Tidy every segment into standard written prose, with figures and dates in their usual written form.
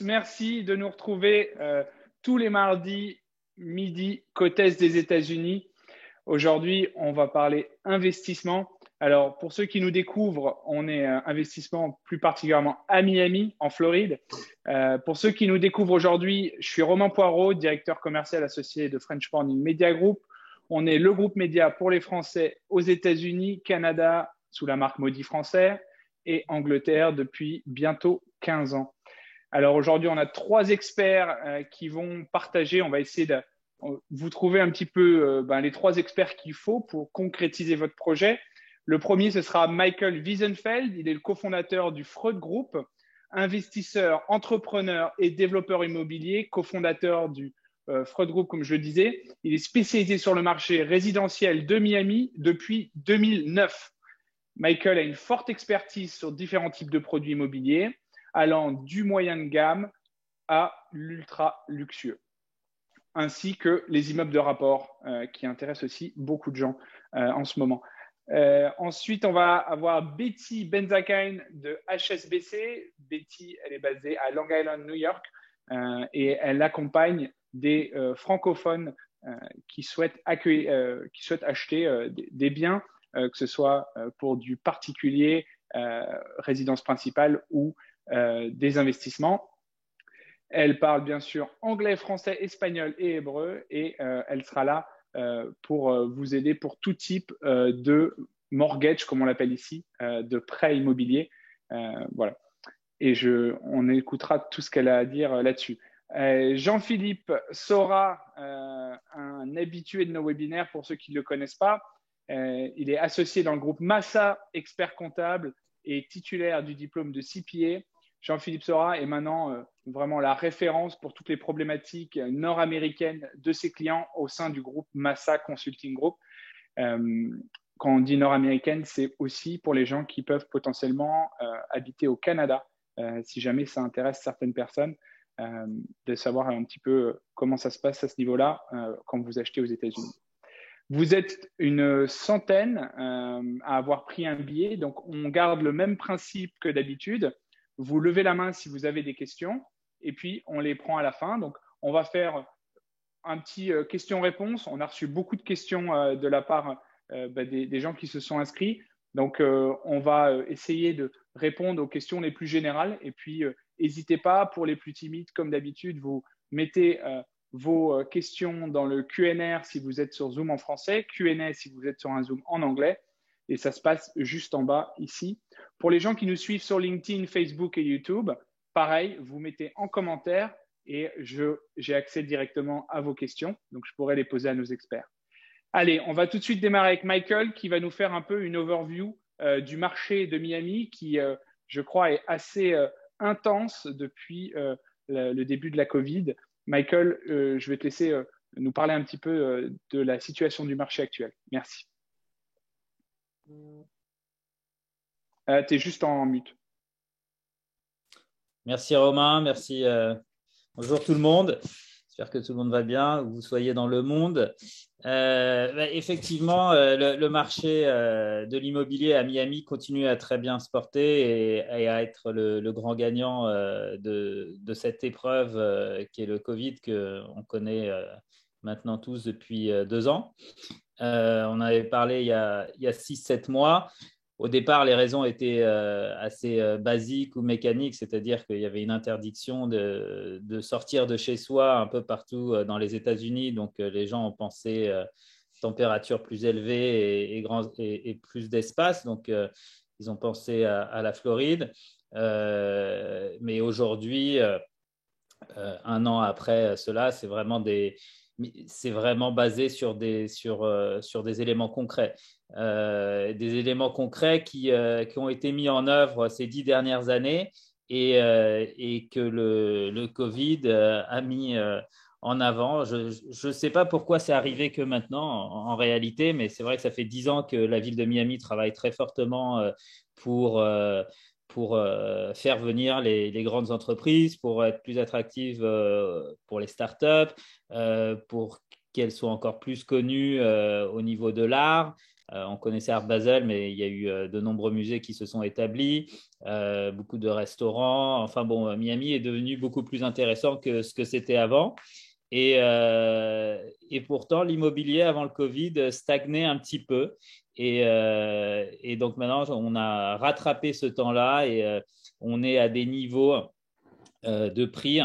Merci de nous retrouver tous les mardis midi côte est des États-Unis. Aujourd'hui, on va parler investissement. Alors, pour ceux qui nous découvrent, on est investissement plus particulièrement à Miami, en Floride. Pour ceux qui nous découvrent aujourd'hui, je suis Romain Poirot, directeur commercial associé de French Morning Media Group. On est le groupe média pour les Français aux États-Unis, Canada, sous la marque Maudit Français, et Angleterre depuis bientôt 15 ans. Alors aujourd'hui, on a 3 experts qui vont partager. On va essayer de vous trouver un petit peu les 3 experts qu'il faut pour concrétiser votre projet. Le premier, ce sera Michael Wiesenfeld. Il est le cofondateur du Freud Group, investisseur, entrepreneur et développeur immobilier, cofondateur du Freud Group, comme je le disais. Il est spécialisé sur le marché résidentiel de Miami depuis 2009. Michael a une forte expertise sur différents types de produits immobiliers, allant du moyen de gamme à l'ultra luxueux, ainsi que les immeubles de rapport qui intéressent aussi beaucoup de gens en ce moment. Ensuite, on va avoir Betty Benzakein de HSBC. Betty, elle est basée à Long Island, New York, et elle accompagne des francophones qui souhaitent acheter des biens, que ce soit pour du particulier, résidence principale ou des investissements. Elle parle bien sûr anglais, français, espagnol et hébreu, et elle sera là pour vous aider pour tout type de mortgage, comme on l'appelle ici, de prêt immobilier. Voilà. Et on écoutera tout ce qu'elle a à dire là-dessus. Jean-Philippe Sora, un habitué de nos webinaires pour ceux qui ne le connaissent pas. Il est associé dans le groupe Massa, expert comptable et titulaire du diplôme de CPA. Jean-Philippe Sora est maintenant vraiment la référence pour toutes les problématiques nord-américaines de ses clients au sein du groupe Massa Consulting Group. Quand on dit nord-américaine, c'est aussi pour les gens qui peuvent potentiellement habiter au Canada, si jamais ça intéresse certaines personnes, de savoir un petit peu comment ça se passe à ce niveau-là quand vous achetez aux États-Unis. Vous êtes une centaine à avoir pris un billet, donc on garde le même principe que d'habitude. Vous levez la main si vous avez des questions et puis on les prend à la fin. Donc, on va faire un petit question-réponse. On a reçu beaucoup de questions de la part des gens qui se sont inscrits. Donc, on va essayer de répondre aux questions les plus générales. Et puis, n'hésitez pas, pour les plus timides, comme d'habitude, vous mettez vos questions dans le Q&A si vous êtes sur Zoom en français, Q&A si vous êtes sur un Zoom en anglais. Et ça se passe juste en bas ici. Pour les gens qui nous suivent sur LinkedIn, Facebook et YouTube, pareil, vous mettez en commentaire et j'ai accès directement à vos questions. Donc, je pourrai les poser à nos experts. Allez, on va tout de suite démarrer avec Michael qui va nous faire un peu une overview du marché de Miami qui, je crois, est assez intense depuis le début de la Covid. Michael, je vais te laisser nous parler un petit peu de la situation du marché actuel. Merci. Tu es juste en mute. Merci Romain, merci. Bonjour tout le monde. J'espère que tout le monde va bien, que vous soyez dans le monde. Effectivement, le marché de l'immobilier à Miami continue à très bien se porter et à être le grand gagnant de cette épreuve qui est le Covid qu'on connaît maintenant tous depuis 2 ans. On avait parlé il y a 6-7 mois. Au départ, les raisons étaient assez basiques ou mécaniques, c'est-à-dire qu'il y avait une interdiction de sortir de chez soi un peu partout dans les États-Unis. Donc, les gens ont pensé température plus élevée et plus d'espace. Donc, ils ont pensé à la Floride. Mais aujourd'hui, 1 an après cela, c'est vraiment basé sur des éléments concrets. Des éléments concrets qui ont été mis en œuvre ces 10 dernières années et que le Covid a mis en avant. Je ne sais pas pourquoi c'est arrivé que maintenant en réalité, mais c'est vrai que ça fait 10 ans que la ville de Miami travaille très fortement pour faire venir les grandes entreprises, pour être plus attractive pour les startups, pour qu'elles soient encore plus connues au niveau de l'art On connaissait Art Basel, mais il y a eu de nombreux musées qui se sont établis, beaucoup de restaurants. Enfin bon, Miami est devenu beaucoup plus intéressant que ce que c'était avant. Et pourtant, l'immobilier avant le Covid stagnait un petit peu. Et donc maintenant, on a rattrapé ce temps-là et on est à des niveaux de prix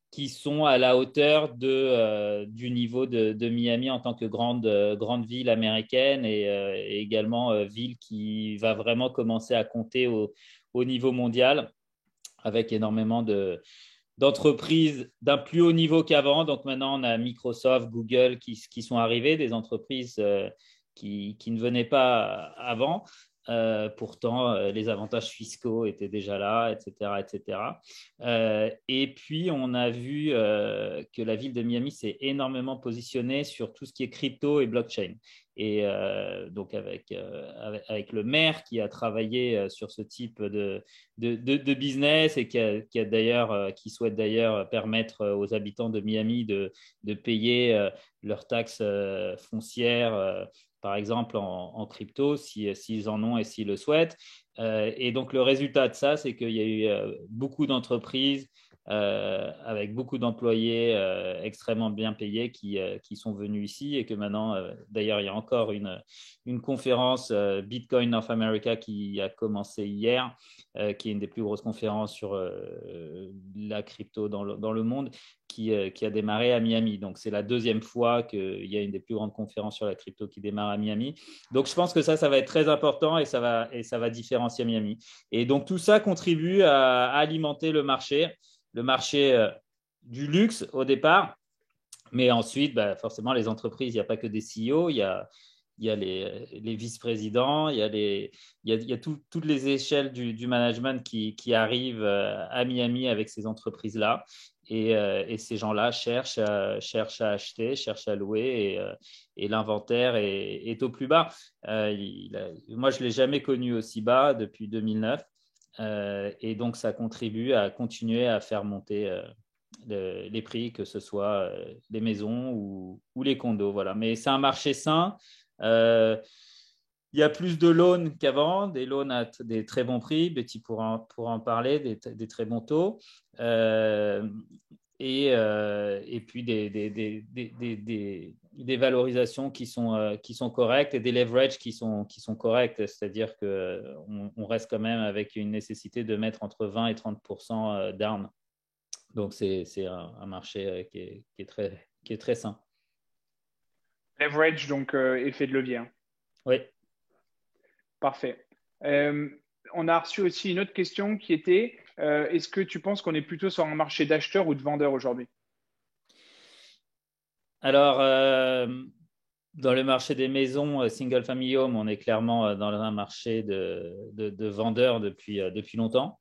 qui sont à la hauteur du niveau de Miami en tant que grande ville américaine et également ville qui va vraiment commencer à compter au niveau mondial avec énormément d'entreprises d'un plus haut niveau qu'avant. Donc maintenant, on a Microsoft, Google qui sont arrivés, des entreprises qui ne venaient pas avant. Pourtant, les avantages fiscaux étaient déjà là, etc. etc. Et puis, on a vu que la ville de Miami s'est énormément positionnée sur tout ce qui est crypto et blockchain. Et donc, avec le maire qui a travaillé sur ce type de business et qui souhaite d'ailleurs permettre aux habitants de Miami de payer leurs taxes foncières par exemple en crypto, s'ils en ont et s'ils le souhaitent. Et donc, le résultat de ça, c'est qu'il y a eu beaucoup d'entreprises avec beaucoup d'employés extrêmement bien payés qui sont venus ici et que maintenant, d'ailleurs, il y a encore une conférence Bitcoin North America qui a commencé hier, qui est une des plus grosses conférences sur la crypto dans le monde, qui a démarré à Miami. Donc, c'est la deuxième fois qu'il y a une des plus grandes conférences sur la crypto qui démarre à Miami. Donc, je pense que ça va être très important et ça va différencier Miami. Et donc, tout ça contribue à alimenter le marché du luxe au départ. Mais ensuite, forcément, les entreprises, il n'y a pas que des CEO, il y a les vice-présidents, il y a toutes les échelles du management qui arrivent à Miami avec ces entreprises-là. Et ces gens-là cherchent à acheter, cherchent à louer et l'inventaire est au plus bas. Moi, je ne l'ai jamais connu aussi bas depuis 2009. Et donc, ça contribue à continuer à faire monter les prix, que ce soit les maisons ou les condos. Voilà. Mais c'est un marché sain. Il y a plus de loans qu'avant, des loans à des très bons prix. Betty pourra en parler, des très bons taux. Et puis des valorisations qui sont correctes et des leverages qui sont corrects, c'est-à-dire qu'on reste quand même avec une nécessité de mettre entre 20 et 30% d'armes. Donc, c'est un marché qui est très sain. Leverage, donc effet de levier. Hein. Oui. Parfait. On a reçu aussi une autre question qui était est-ce que tu penses qu'on est plutôt sur un marché d'acheteurs ou de vendeurs aujourd'hui? Alors, dans le marché des maisons, single family home, on est clairement dans un marché de vendeurs depuis longtemps.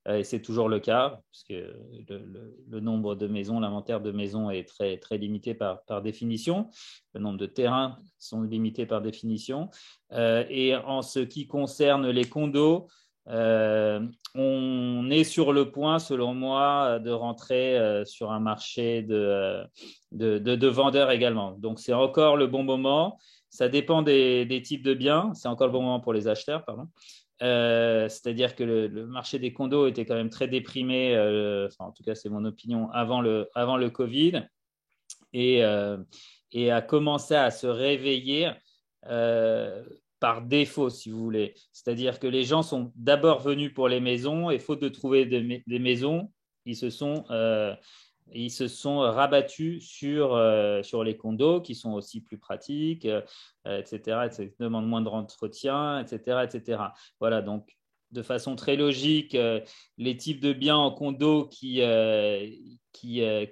Et c'est toujours le cas, parce que le nombre de maisons, l'inventaire de maisons est très, très limité par définition. Le nombre de terrains sont limités par définition. Et en ce qui concerne les condos, on est sur le point, selon moi, de rentrer sur un marché de vendeurs également. Donc, c'est encore le bon moment. Ça dépend des types de biens. C'est encore le bon moment pour les acheteurs, pardon. C'est-à-dire que le marché des condos était quand même très déprimé, en tout cas c'est mon opinion, avant le Covid, et a commencé à se réveiller par défaut, si vous voulez. C'est-à-dire que les gens sont d'abord venus pour les maisons et faute de trouver des maisons, ils se sont rabattus sur les condos qui sont aussi plus pratiques, etc. Ça demande moins d'entretien, etc., etc. Voilà, donc de façon très logique, les types de biens en condo qui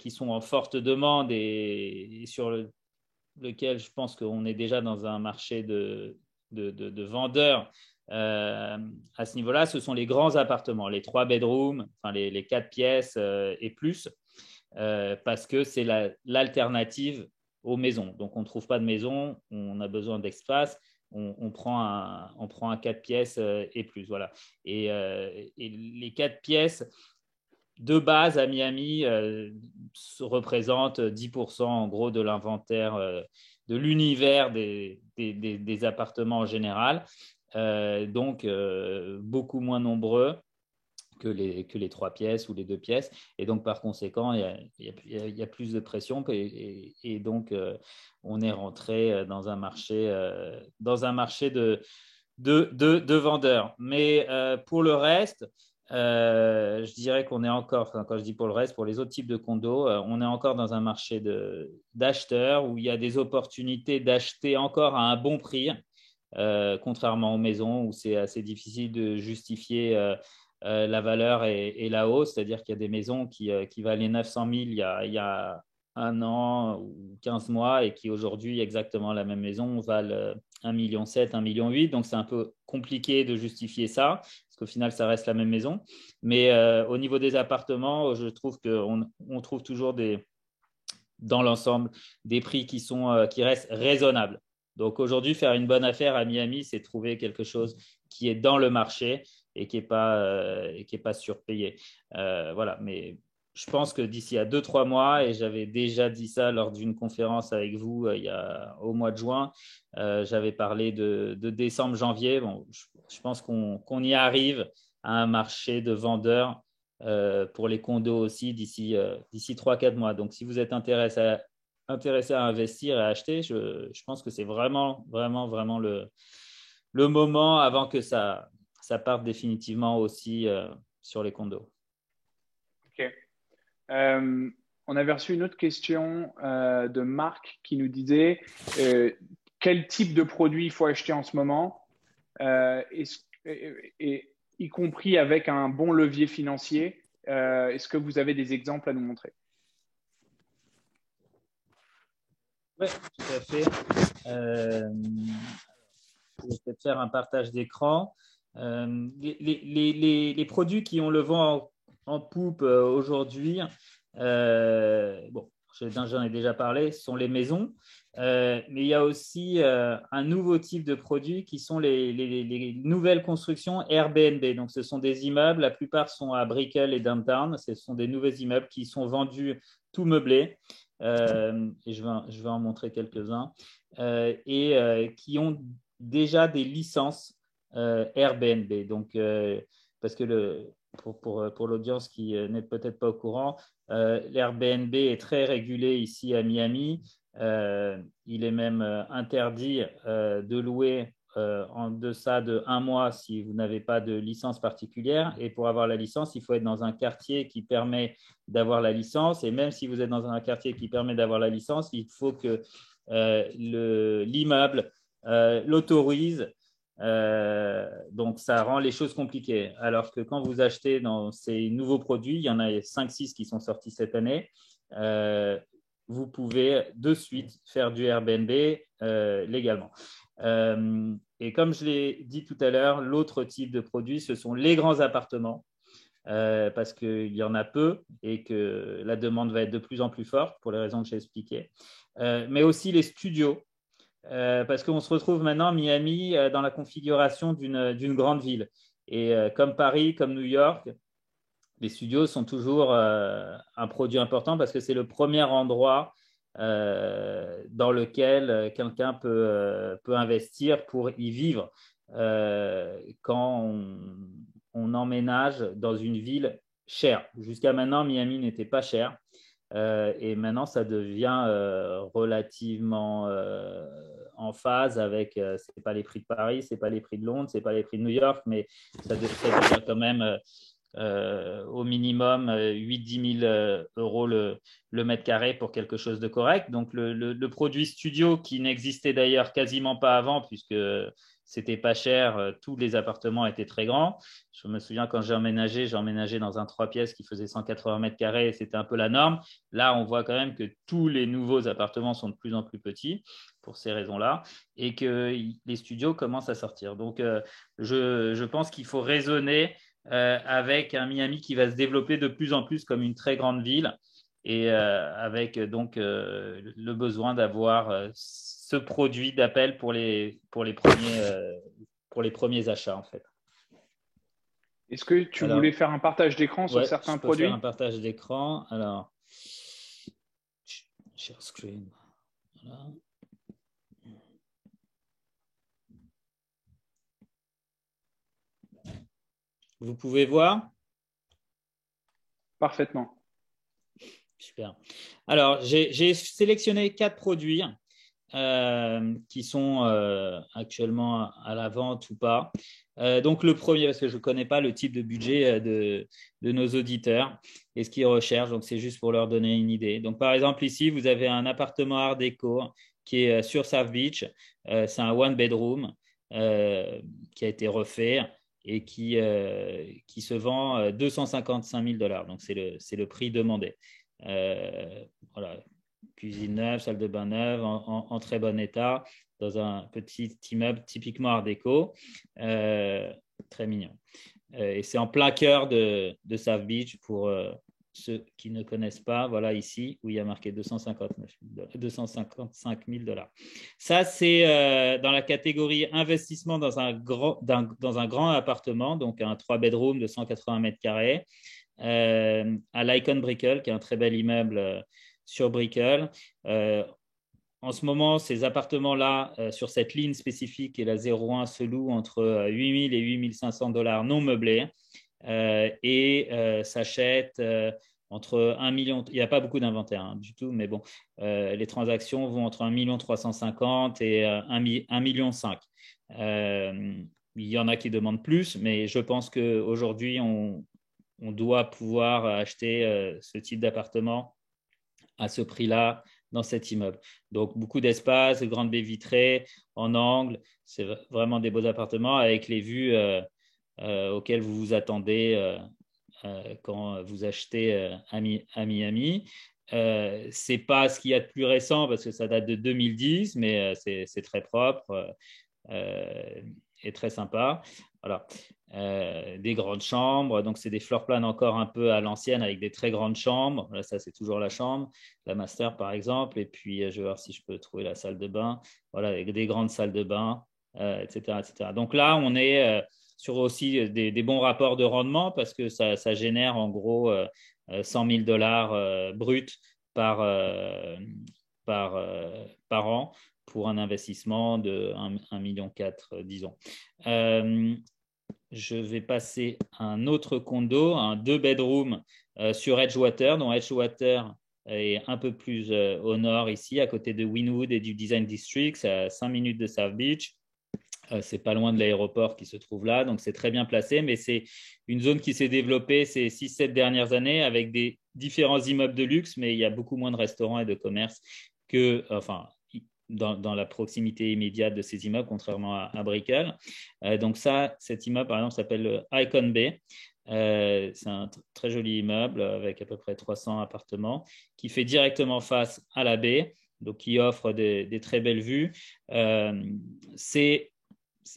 sont en forte demande et sur lequel je pense qu'on est déjà dans un marché de vendeurs à ce niveau-là, ce sont les grands appartements, les 3 bedrooms, enfin les 4 pièces et plus. Parce que c'est l'alternative aux maisons. Donc, on ne trouve pas de maison, on a besoin d'espace, on prend un 4 pièces et plus. Voilà. Et les 4 pièces de base à Miami représentent 10% en gros de l'inventaire l'univers des appartements en général, donc beaucoup moins nombreux que les 3 pièces ou les 2 pièces. Et donc, par conséquent, il y a plus de pression et donc, on est rentré dans un marché de vendeurs. Mais pour le reste, je dirais qu'on est encore, quand je dis pour le reste, pour les autres types de condos, on est encore dans un marché d'acheteurs où il y a des opportunités d'acheter encore à un bon prix, contrairement aux maisons où c'est assez difficile de justifier la valeur et la hausse. C'est-à-dire qu'il y a des maisons qui valaient 900 000 il y a un an ou 15 mois et qui aujourd'hui, exactement la même maison, valent 1,7 million, 1,8 million. Donc, c'est un peu compliqué de justifier ça parce qu'au final, ça reste la même maison. Mais au niveau des appartements, je trouve qu'on trouve toujours dans l'ensemble des prix qui restent raisonnables. Donc aujourd'hui, faire une bonne affaire à Miami, c'est trouver quelque chose qui est dans le marché et qui n'est pas surpayé. Voilà, mais je pense que d'ici à 2-3 mois, et j'avais déjà dit ça lors d'une conférence avec vous au mois de juin, j'avais parlé de décembre, janvier. Bon, je pense qu'on y arrive à un marché de vendeurs pour les condos aussi d'ici 3-4 mois. Donc, si vous êtes intéressé à investir et à acheter, je pense que c'est vraiment, vraiment, vraiment le moment avant que ça parte définitivement aussi sur les condos. OK. On avait reçu une autre question de Marc qui nous disait quel type de produit il faut acheter en ce moment, et y compris avec un bon levier financier. Est-ce que vous avez des exemples à nous montrer? Oui, tout à fait. Je vais peut-être faire un partage d'écran. Les produits qui ont le vent en poupe aujourd'hui, bon, j'en ai déjà parlé, sont les maisons. Mais il y a aussi un nouveau type de produits qui sont les nouvelles constructions Airbnb. Donc, ce sont des immeubles, la plupart sont à Brickell et Downtown. Ce sont des nouveaux immeubles qui sont vendus tout meublés. Et je vais en montrer quelques-uns. Et qui ont déjà des licences Airbnb. Donc, parce que pour l'audience qui n'est peut-être pas au courant, l'Airbnb est très régulé ici à Miami. Il est même interdit de louer en deçà de 1 mois si vous n'avez pas de licence particulière. Et pour avoir la licence, il faut être dans un quartier qui permet d'avoir la licence. Et même si vous êtes dans un quartier qui permet d'avoir la licence, il faut que l'immeuble l'autorise. Donc, ça rend les choses compliquées. Alors que quand vous achetez dans ces nouveaux produits, il y en a 5-6 qui sont sortis cette année, vous pouvez de suite faire du Airbnb légalement. Et comme je l'ai dit tout à l'heure, l'autre type de produit, ce sont les grands appartements. Parce qu'il y en a peu et que la demande va être de plus en plus forte pour les raisons que j'ai expliquées. Mais aussi les studios, parce qu'on se retrouve maintenant à Miami dans la configuration d'une grande ville. Et comme Paris, comme New York, les studios sont toujours un produit important parce que c'est le premier endroit dans lequel quelqu'un peut investir pour y vivre quand on emménage dans une ville chère. Jusqu'à maintenant, Miami n'était pas cher. Et maintenant, ça devient relativement en phase avec, ce n'est pas les prix de Paris, ce n'est pas les prix de Londres, ce n'est pas les prix de New York, mais ça devient quand même au minimum 8-10 000 euros le mètre carré pour quelque chose de correct. Donc, le produit studio qui n'existait d'ailleurs quasiment pas avant, puisque c'était pas cher, tous les appartements étaient très grands. Je me souviens quand j'ai emménagé dans un 3 pièces qui faisait 180 mètres carrés, c'était un peu la norme. Là, on voit quand même que tous les nouveaux appartements sont de plus en plus petits pour ces raisons-là et que les studios commencent à sortir. Donc, je pense qu'il faut raisonner avec un Miami qui va se développer de plus en plus comme une très grande ville et avec donc le besoin d'avoir ce produit d'appel pour les premiers achats en fait. Est-ce que tu voulais faire un partage d'écran sur certains produits? Je peux faire un partage d'écran. Alors, share screen. Voilà. Vous pouvez voir? Parfaitement. Super. Alors, j'ai sélectionné 4 produits qui sont actuellement à la vente ou pas. Donc, le premier, parce que je ne connais pas le type de budget de nos auditeurs et ce qu'ils recherchent. Donc, c'est juste pour leur donner une idée. Donc, par exemple, ici, vous avez un appartement Art déco qui est sur South Beach. C'est un one bedroom qui a été refait et qui se vend 255 000 $. Donc, c'est le prix demandé. Voilà, cuisine neuve, salle de bain neuve, en très bon état, dans un petit immeuble typiquement Art déco, très mignon. Et c'est en plein cœur de South Beach pour ceux qui ne connaissent pas. Voilà ici où il y a marqué 255 000 $. Ça, c'est dans la catégorie investissement dans un grand appartement, donc un 3 bedrooms de 180 mètres carrés. À l'Icon Brickell, qui est un très bel immeuble sur Brickell. En ce moment, ces appartements-là, sur cette ligne spécifique, qui est la 01, se louent entre 8 000 et 8 500 $ non meublés et s'achètent entre 1 million. Il n'y a pas beaucoup d'inventaire du tout, mais bon, les transactions vont entre 1 350 000 et 1,5 million. Il y en a qui demandent plus, mais je pense qu'aujourd'hui, on doit pouvoir acheter ce type d'appartement à ce prix-là dans cet immeuble. Donc, beaucoup d'espace, de grandes baies vitrées en angle. C'est vraiment des beaux appartements avec les vues auxquelles vous vous attendez quand vous achetez à Miami. C'est pas ce qu'il y a de plus récent parce que ça date de 2010, mais c'est très propre et très sympa. Voilà. Des grandes chambres, donc c'est des floor plans encore un peu à l'ancienne avec des très grandes chambres. Là, ça c'est toujours la chambre, la master par exemple. Et puis je vais voir si je peux trouver la salle de bain. Voilà, avec des grandes salles de bain, etc., etc. Donc là, on est sur aussi des bons rapports de rendement parce que ça génère en gros 100 000 $ bruts par, par an pour un investissement de 1,4 million, disons. Je vais passer à un autre condo, un 2 bedroom sur Edgewater, dont Edgewater est un peu plus au nord ici, à côté de Wynwood et du Design District, c'est à 5 minutes de South Beach. C'est pas loin de l'aéroport qui se trouve là, donc c'est très bien placé, mais c'est une zone qui s'est développée ces 6-7 dernières années avec des différents immeubles de luxe, mais il y a beaucoup moins de restaurants et de commerces dans la proximité immédiate de ces immeubles, contrairement à Brickell. Donc cet immeuble, par exemple, s'appelle Icon Bay. C'est un très joli immeuble avec à peu près 300 appartements qui fait directement face à la baie, donc qui offre des très belles vues.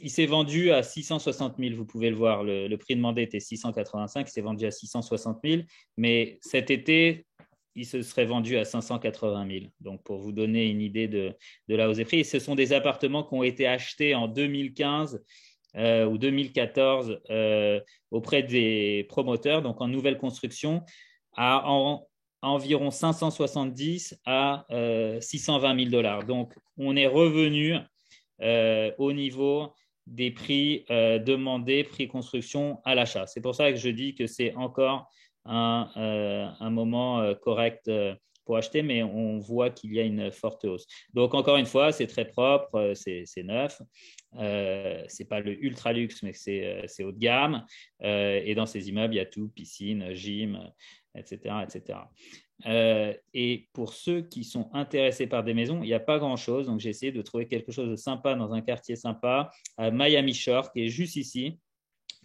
Il s'est vendu à 660 000, vous pouvez le voir. Le prix demandé était 685, il s'est vendu à 660 000. Mais cet été, il se serait vendu à 580 000. Donc, pour vous donner une idée de la hausse des prix. Et ce sont des appartements qui ont été achetés en 2015 ou 2014 auprès des promoteurs, donc en nouvelle construction, à environ 570 à 620 000 $. Donc, on est revenu au niveau des prix demandés, prix construction à l'achat. C'est pour ça que je dis que c'est encore un moment correct pour acheter, mais on voit qu'il y a une forte hausse. Donc, encore une fois, c'est très propre, c'est neuf. C'est pas le ultra luxe, mais c'est haut de gamme. Et dans ces immeubles, il y a tout, piscine, gym, etc., etc. Et pour ceux qui sont intéressés par des maisons, il n'y a pas grand-chose. Donc, j'ai essayé de trouver quelque chose de sympa dans un quartier sympa à Miami Shore, qui est juste ici.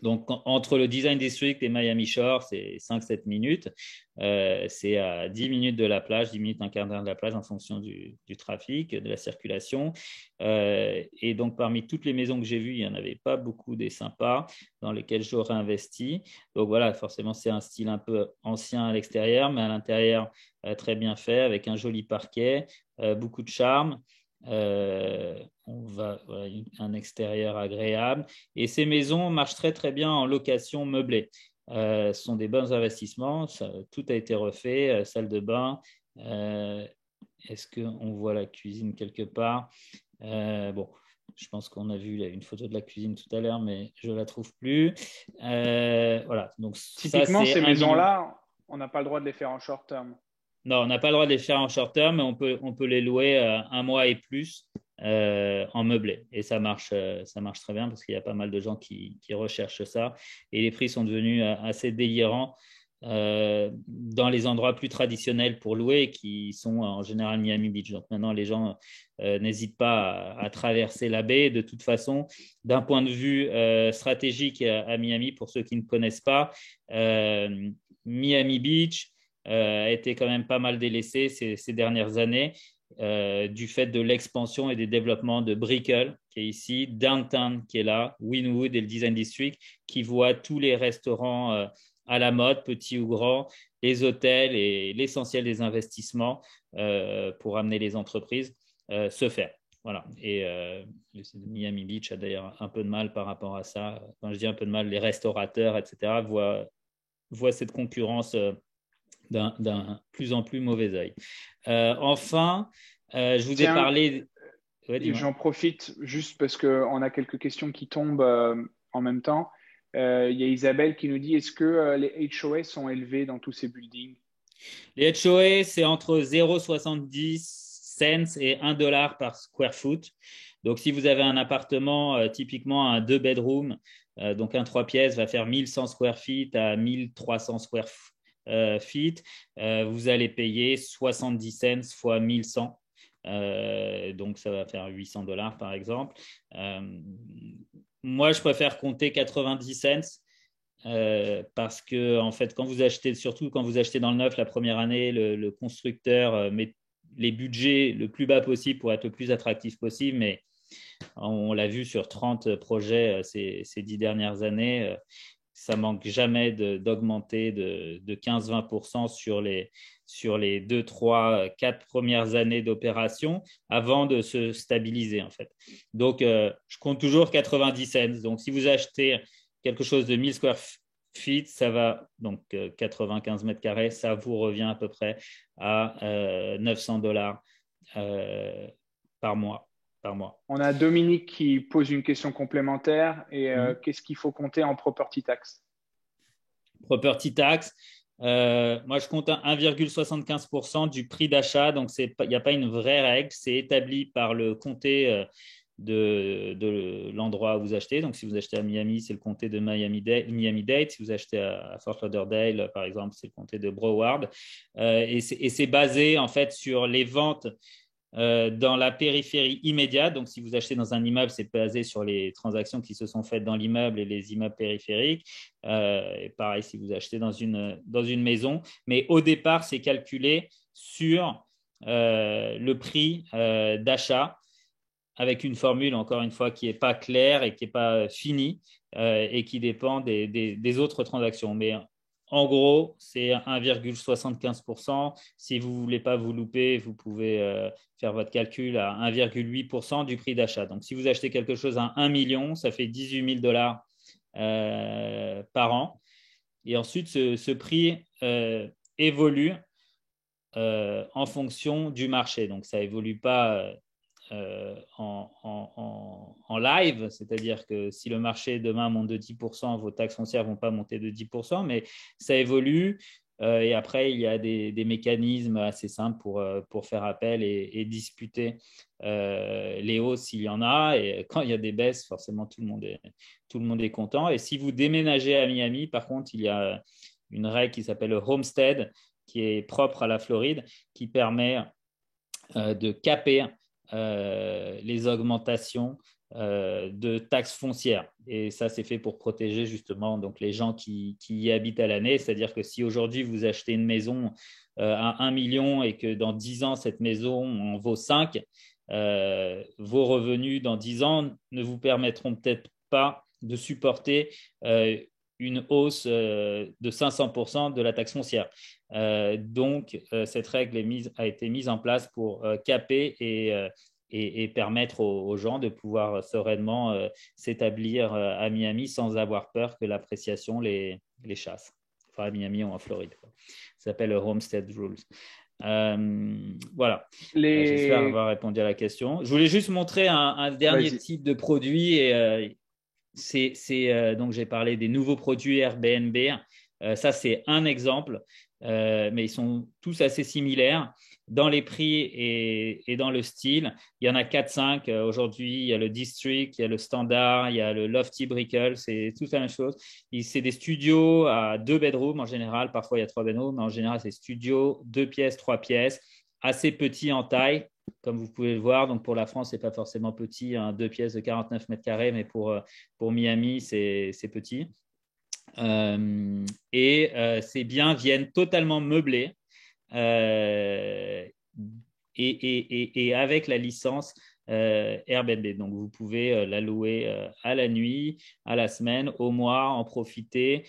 Donc, entre le Design District et Miami Shore, c'est 5-7 minutes. C'est à 10 minutes de la plage, 10 minutes, un quart d'heure de la plage en fonction du trafic, de la circulation. Et donc, parmi toutes les maisons que j'ai vues, il n'y en avait pas beaucoup des sympas dans lesquelles j'aurais investi. Donc, voilà, forcément, c'est un style un peu ancien à l'extérieur, mais à l'intérieur, très bien fait, avec un joli parquet, beaucoup de charme. Voilà, un extérieur agréable. Et ces maisons marchent très, très bien en location meublée. Ce sont des bons investissements. Tout a été refait, salle de bain. Est-ce qu'on voit la cuisine quelque part? Bon, Je pense qu'on a vu une photo de la cuisine tout à l'heure, mais je ne la trouve plus. Voilà, donc ça, Typiquement, c'est ces 1 million. maisons-là, on n'a pas le droit de les faire en short term. Non, on n'a pas le droit de les faire en short term, mais on peut les louer un mois et plus en meublé. Et ça marche très bien parce qu'il y a pas mal de gens qui recherchent ça. Et les prix sont devenus assez délirants dans les endroits plus traditionnels pour louer, qui sont en général Miami Beach. Donc maintenant, les gens n'hésitent pas à traverser la baie. De toute façon, d'un point de vue stratégique à Miami, pour ceux qui ne connaissent pas, Miami Beach a été quand même pas mal délaissé ces dernières années du fait de l'expansion et des développements de Brickell, qui est ici, Downtown, qui est là, Wynwood et le Design District, qui voient tous les restaurants à la mode, petits ou grands, les hôtels et l'essentiel des investissements pour amener les entreprises se faire. Voilà. Et Miami Beach a d'ailleurs un peu de mal par rapport à ça. Quand je dis un peu de mal, les restaurateurs, etc., voient cette concurrence d'un plus en plus mauvais œil. Enfin, je vous ai Tiens, parlé. Ouais, dis-moi. j'en profite juste parce qu'on a quelques questions qui tombent en même temps. Il y a Isabelle qui nous dit, est-ce que les HOA sont élevés dans tous ces buildings? Les HOA, c'est entre 0,70 cents et 1 dollar par square foot. Donc, si vous avez un appartement, typiquement un 2 bedroom, donc un 3 pièces, va faire 1100 square feet à 1300 square feet, vous allez payer 70 cents fois 1100. Donc, ça va faire 800 dollars par exemple. Moi, je préfère compter 90 cents parce que en fait, surtout quand vous achetez dans le neuf la première année, le constructeur met les budgets le plus bas possible pour être le plus attractif possible. Mais on l'a vu sur 30 projets ces 10 dernières années, ça manque jamais d'augmenter de 15-20% sur les 2, 3, 4 premières années d'opération avant de se stabiliser en fait. Donc, je compte toujours 90 cents. Donc, si vous achetez quelque chose de 1000 square feet, ça va, donc 95 mètres carrés, ça vous revient à peu près à 900 dollars par mois. On a Dominique qui pose une question complémentaire et Mmh. qu'est-ce qu'il faut compter en property tax? Property tax, moi je compte 1,75% du prix d'achat, donc il n'y a pas une vraie règle, c'est établi par le comté de l'endroit où vous achetez. Donc si vous achetez à Miami, c'est le comté de Miami-Dade. Si vous achetez à Fort Lauderdale, par exemple, c'est le comté de Broward. Et c'est basé en fait sur les ventes dans la périphérie immédiate. Donc, si vous achetez dans un immeuble, c'est basé sur les transactions qui se sont faites dans l'immeuble et les immeubles périphériques. Et pareil, si vous achetez dans une maison. Mais au départ, c'est calculé sur le prix d'achat avec une formule, encore une fois, qui n'est pas claire et qui n'est pas finie et qui dépend des autres transactions. Mais en gros, c'est 1,75%. Si vous ne voulez pas vous louper, vous pouvez faire votre calcul à 1,8% du prix d'achat. Donc, si vous achetez quelque chose à 1 million, ça fait 18 000 dollars par an. Et ensuite, ce prix évolue en fonction du marché. Donc, ça évolue pas en live, c'est-à-dire que si le marché demain monte de 10%, vos taxes foncières ne vont pas monter de 10%, mais ça évolue. Et après, il y a des mécanismes assez simples pour faire appel et disputer les hausses s'il y en a. Et quand il y a des baisses, forcément, tout le monde est content. Et si vous déménagez à Miami, par contre, il y a une règle qui s'appelle le Homestead, qui est propre à la Floride, qui permet de caper les augmentations de taxes foncières. Et ça, c'est fait pour protéger justement donc, les gens qui y habitent à l'année. C'est-à-dire que si aujourd'hui, vous achetez une maison à 1 million et que dans 10 ans, cette maison en vaut 5, vos revenus dans 10 ans ne vous permettront peut-être pas de supporter une hausse de 500% de la taxe foncière. Donc, cette règle a été mise en place pour caper et permettre aux gens de pouvoir sereinement s'établir à Miami sans avoir peur que l'appréciation les chasse. Enfin, à Miami ou en Floride. Ça s'appelle le Homestead Rules. Voilà. J'espère Les... avoir répondu à la question. Je voulais juste montrer un dernier Vas-y. type de produit. Et, donc, j'ai parlé des nouveaux produits Airbnb. Ça, c'est un exemple, mais ils sont tous assez similaires dans les prix et dans le style. Il y en a 4-5 aujourd'hui. Il y a le District, il y a le Standard, il y a le Lofty Brickle. C'est toute la même chose. C'est des studios à 2 bedrooms en général. Parfois, il y a 3 bedrooms, mais en général, c'est studio 2 pièces, 3 pièces, assez petit en taille, comme vous pouvez le voir. Donc, pour la France, ce n'est pas forcément petit, 2 pièces de 49 mètres carrés, mais pour Miami, c'est petit. Ces biens viennent totalement meublés euh, et avec la licence Airbnb. Donc, vous pouvez la louer à la nuit, à la semaine, au mois, en profiter.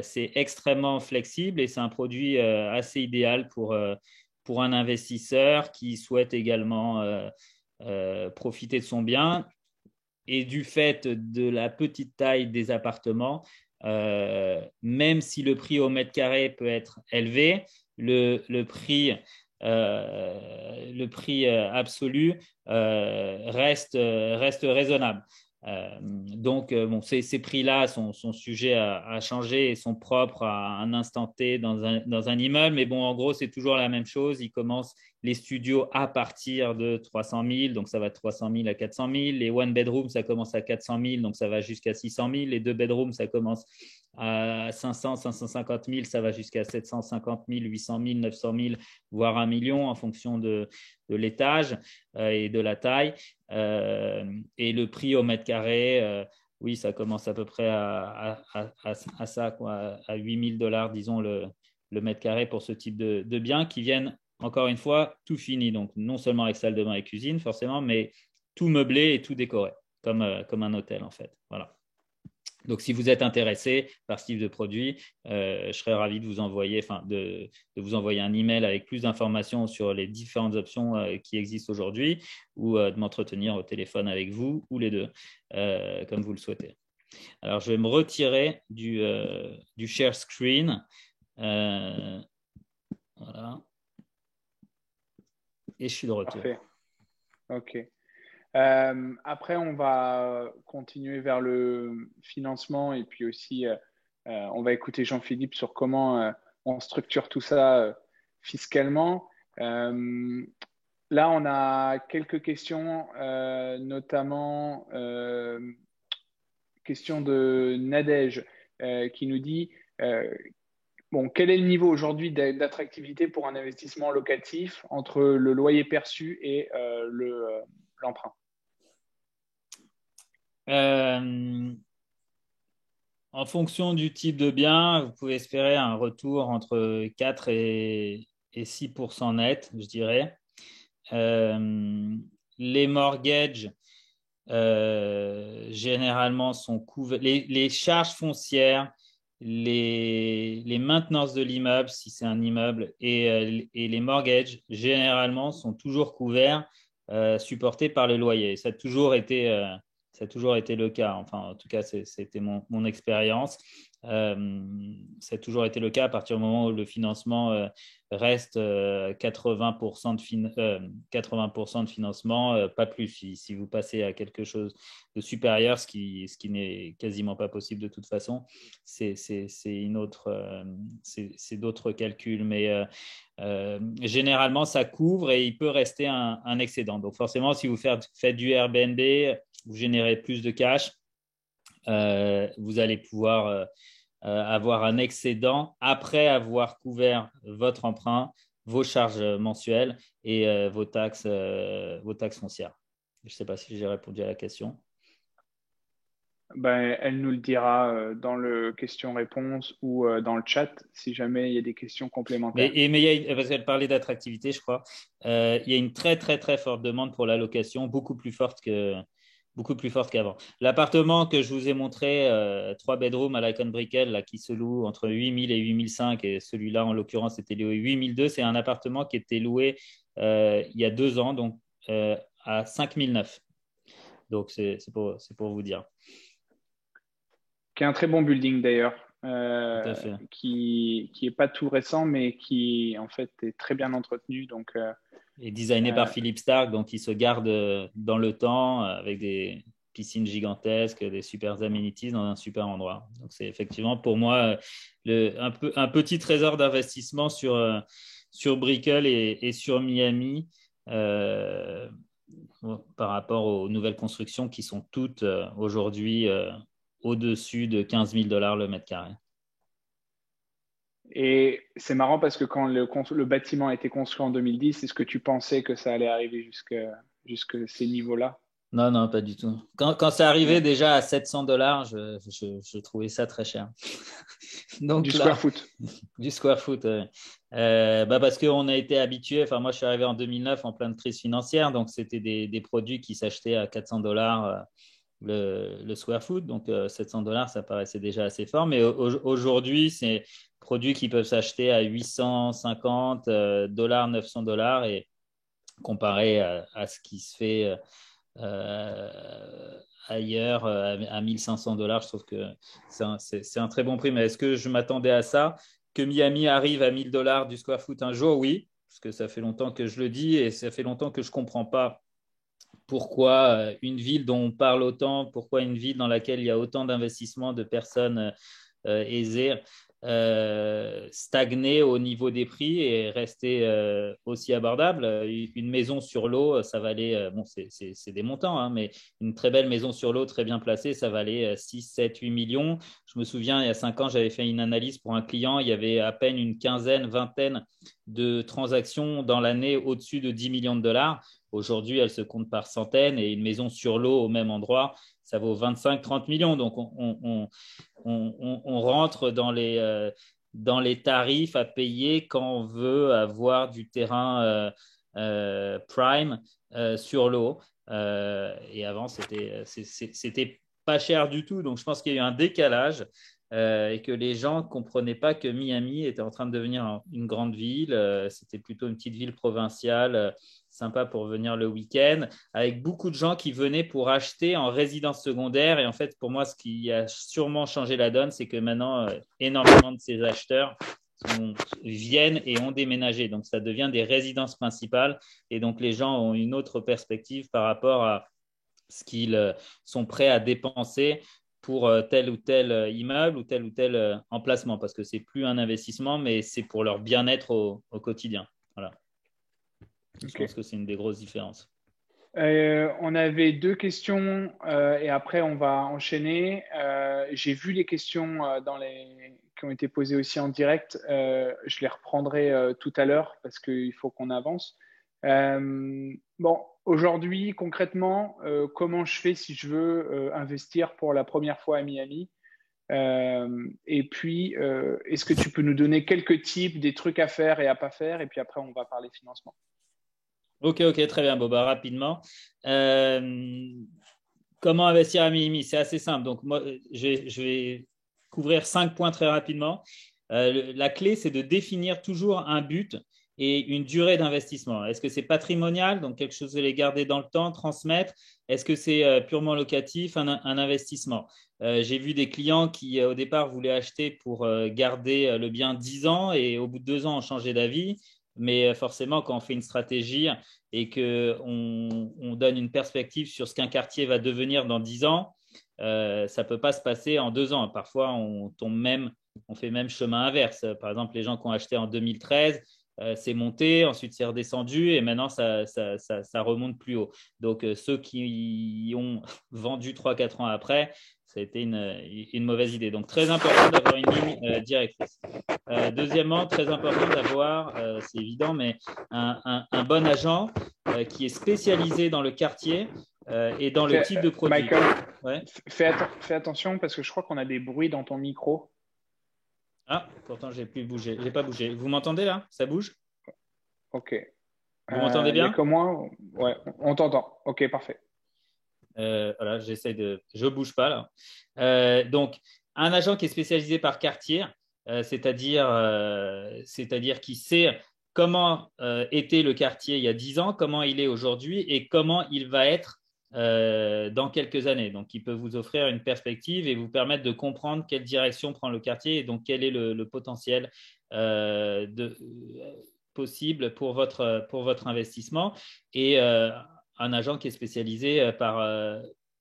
C'est extrêmement flexible et c'est un produit assez idéal pour un investisseur qui souhaite également profiter de son bien. Et du fait de la petite taille des appartements, même si le prix au mètre carré peut être élevé, le prix absolu reste raisonnable. Donc, ces prix-là sont sujets à changer et sont propres à un instant T dans un immeuble. Mais bon, en gros, c'est toujours la même chose. Ils commencent les studios à partir de 300 000, donc ça va de 300 000 à 400 000. Les one bedroom, ça commence à 400 000, donc ça va jusqu'à 600 000. Les 2 bedrooms, ça commence à 500, 550 000, ça va jusqu'à 750 000, 800 000, 900 000, voire 1 million en fonction de l'étage et de la taille. Et le prix au mètre carré, oui, ça commence à peu près à ça, quoi, à 8 000 $, disons, le mètre carré pour ce type de biens qui viennent, encore une fois, tout fini. Donc, non seulement avec salle de bain et cuisine, forcément, mais tout meublé et tout décoré, comme un hôtel, en fait. Voilà. Donc, si vous êtes intéressé par ce type de produit, je serais ravi de vous envoyer, de vous envoyer un email avec plus d'informations sur les différentes options qui existent aujourd'hui ou de m'entretenir au téléphone avec vous ou les deux, comme vous le souhaitez. Alors, je vais me retirer du share screen. Voilà. Et je suis de retour. Parfait. OK. Après, on va continuer vers le financement et puis aussi, on va écouter Jean-Philippe sur comment on structure tout ça fiscalement. Là, on a quelques questions, notamment question de Nadège qui nous dit bon, quel est le niveau aujourd'hui d'attractivité pour un investissement locatif entre le loyer perçu et l'emprunt? En fonction du type de bien, vous pouvez espérer un retour entre 4 et 6% net, je dirais. Les mortgages, généralement, sont couverts. Les charges foncières, les maintenances de l'immeuble, si c'est un immeuble, et les mortgages, généralement, sont toujours couverts, supportés par le loyer. Ça a toujours été le cas. Enfin, en tout cas, c'était mon expérience. Ça a toujours été le cas à partir du moment où le financement reste 80% 80% de financement, pas plus. Si vous passez à quelque chose de supérieur, ce qui n'est quasiment pas possible de toute façon, c'est d'autres calculs. Mais généralement, ça couvre et il peut rester un excédent. Donc forcément, si vous faites du Airbnb, vous générez plus de cash, vous allez pouvoir avoir un excédent après avoir couvert votre emprunt, vos charges mensuelles et vos taxes foncières. Je ne sais pas si j'ai répondu à la question. Ben, elle nous le dira dans le question-réponse ou dans le chat si jamais il y a des questions complémentaires. Parce qu'elle parlait d'attractivité, je crois. Il y a une très, très, très forte demande pour la location, beaucoup plus forte qu'avant. L'appartement que je vous ai montré, 3 bedrooms à l'Icon Brickell, là, qui se loue entre 8 000 et 8 500, et celui-là, en l'occurrence, c'était loué 8 200. C'est un appartement qui était loué il y a 2 ans, donc à 5 900. Donc, c'est pour vous dire. Qui est un très bon building d'ailleurs. Tout à fait. qui est pas tout récent, mais qui en fait est très bien entretenu. Donc, Et designé par Philippe Stark, donc il se garde dans le temps avec des piscines gigantesques, des super amenities dans un super endroit. Donc c'est effectivement pour moi un petit trésor d'investissement sur Brickell et sur Miami euh, par rapport aux nouvelles constructions qui sont toutes aujourd'hui au-dessus de 15 000 $ le mètre carré. et c'est marrant parce que quand le bâtiment a été construit en 2010, est-ce que tu pensais que ça allait arriver jusque ces niveaux-là? Non, non, pas du tout. Quand c'est arrivé Ouais. déjà à 700 $, je trouvais ça très cher. Du Donc square là, foot. du square foot, ouais. Parce qu'on a été habitué. Enfin, moi, je suis arrivé en 2009 en pleine crise financière, donc c'était des produits qui s'achetaient à 400 $ le square foot. Donc 700 $, ça paraissait déjà assez fort. Mais aujourd'hui, c'est produits qui peuvent s'acheter à 850 dollars, 900 $ et comparé à ce qui se fait ailleurs à 1500 $, je trouve que c'est un très bon prix. Mais est-ce que je m'attendais à ça? Que Miami arrive à 1000 $ du square foot un jour? Oui, parce que ça fait longtemps que je le dis et ça fait longtemps que je ne comprends pas pourquoi une ville dont on parle autant, pourquoi une ville dans laquelle il y a autant d'investissements de personnes aisées stagner au niveau des prix et rester aussi abordable. Une maison sur l'eau, ça valait, bon, c'est des montants, hein, mais une très belle maison sur l'eau, très bien placée, ça valait 6, 7, 8 millions. Je me souviens, il y a 5 ans, j'avais fait une analyse pour un client, il y avait à peine une quinzaine, vingtaine de transactions dans l'année au-dessus de 10 millions de dollars. Aujourd'hui, elle se compte par centaines et une maison sur l'eau au même endroit, ça vaut 25-30 millions. Donc, on rentre dans les tarifs à payer quand on veut avoir du terrain prime sur l'eau. Et avant, c'était pas cher du tout. Donc, je pense qu'il y a eu un décalage et que les gens ne comprenaient pas que Miami était en train de devenir une grande ville. C'était plutôt une petite ville provinciale, sympa pour venir le week-end, avec beaucoup de gens qui venaient pour acheter en résidence secondaire. Et en fait, pour moi, ce qui a sûrement changé la donne, c'est que maintenant, énormément de ces acheteurs viennent et ont déménagé. Donc, ça devient des résidences principales. Et donc, les gens ont une autre perspective par rapport à ce qu'ils sont prêts à dépenser pour tel ou tel immeuble ou tel emplacement, parce que ce n'est plus un investissement, mais c'est pour leur bien-être au quotidien. Voilà. Je Ok. pense que c'est une des grosses différences. On avait deux questions et après on va enchaîner. J'ai vu les questions qui ont été posées aussi en direct. Je les reprendrai tout à l'heure parce qu'il faut qu'on avance. Bon, aujourd'hui, concrètement, comment je fais si je veux investir pour la première fois à Miami? Et puis, est-ce que tu peux nous donner quelques tips, des trucs à faire et à pas faire? Et puis après, on va parler financement. Ok, très bien. Bon, rapidement. Euh, Comment investir à Miami? C'est assez simple. Donc, moi, je vais couvrir 5 points très rapidement. La clé, c'est de définir toujours un but et une durée d'investissement. Est-ce que c'est patrimonial, donc quelque chose de les garder dans le temps, transmettre? Est-ce que c'est purement locatif, un investissement? J'ai vu des clients qui, au départ, voulaient acheter pour garder le bien 10 ans et au bout de 2 ans, ont changé d'avis. Mais forcément, quand on fait une stratégie et qu'on donne une perspective sur ce qu'un quartier va devenir dans 10 ans, ça ne peut pas se passer en 2 ans. Parfois, on fait même chemin inverse. Par exemple, les gens qui ont acheté en 2013, c'est monté, ensuite c'est redescendu et maintenant ça remonte plus haut. Donc, ceux qui ont vendu 3-4 ans après, ça a été une mauvaise idée. Donc, très important d'avoir une ligne directrice. Deuxièmement, très important d'avoir, c'est évident, mais un bon agent qui est spécialisé dans le quartier et dans le type de produit. Michael, Ouais. fais attention parce que je crois qu'on a des bruits dans ton micro. Ah, pourtant, j'ai pas bougé. Vous m'entendez là? Ça bouge? Ok. Vous m'entendez Il y a bien? que moi. Ouais, on t'entend. Ok, parfait. Voilà, je bouge pas là. Donc, un agent qui est spécialisé par quartier, c'est-à-dire qui sait comment était le quartier il y a 10 ans, comment il est aujourd'hui et comment il va être dans quelques années. Donc, il peut vous offrir une perspective et vous permettre de comprendre quelle direction prend le quartier et donc quel est le potentiel possible pour votre investissement. Et un agent qui est spécialisé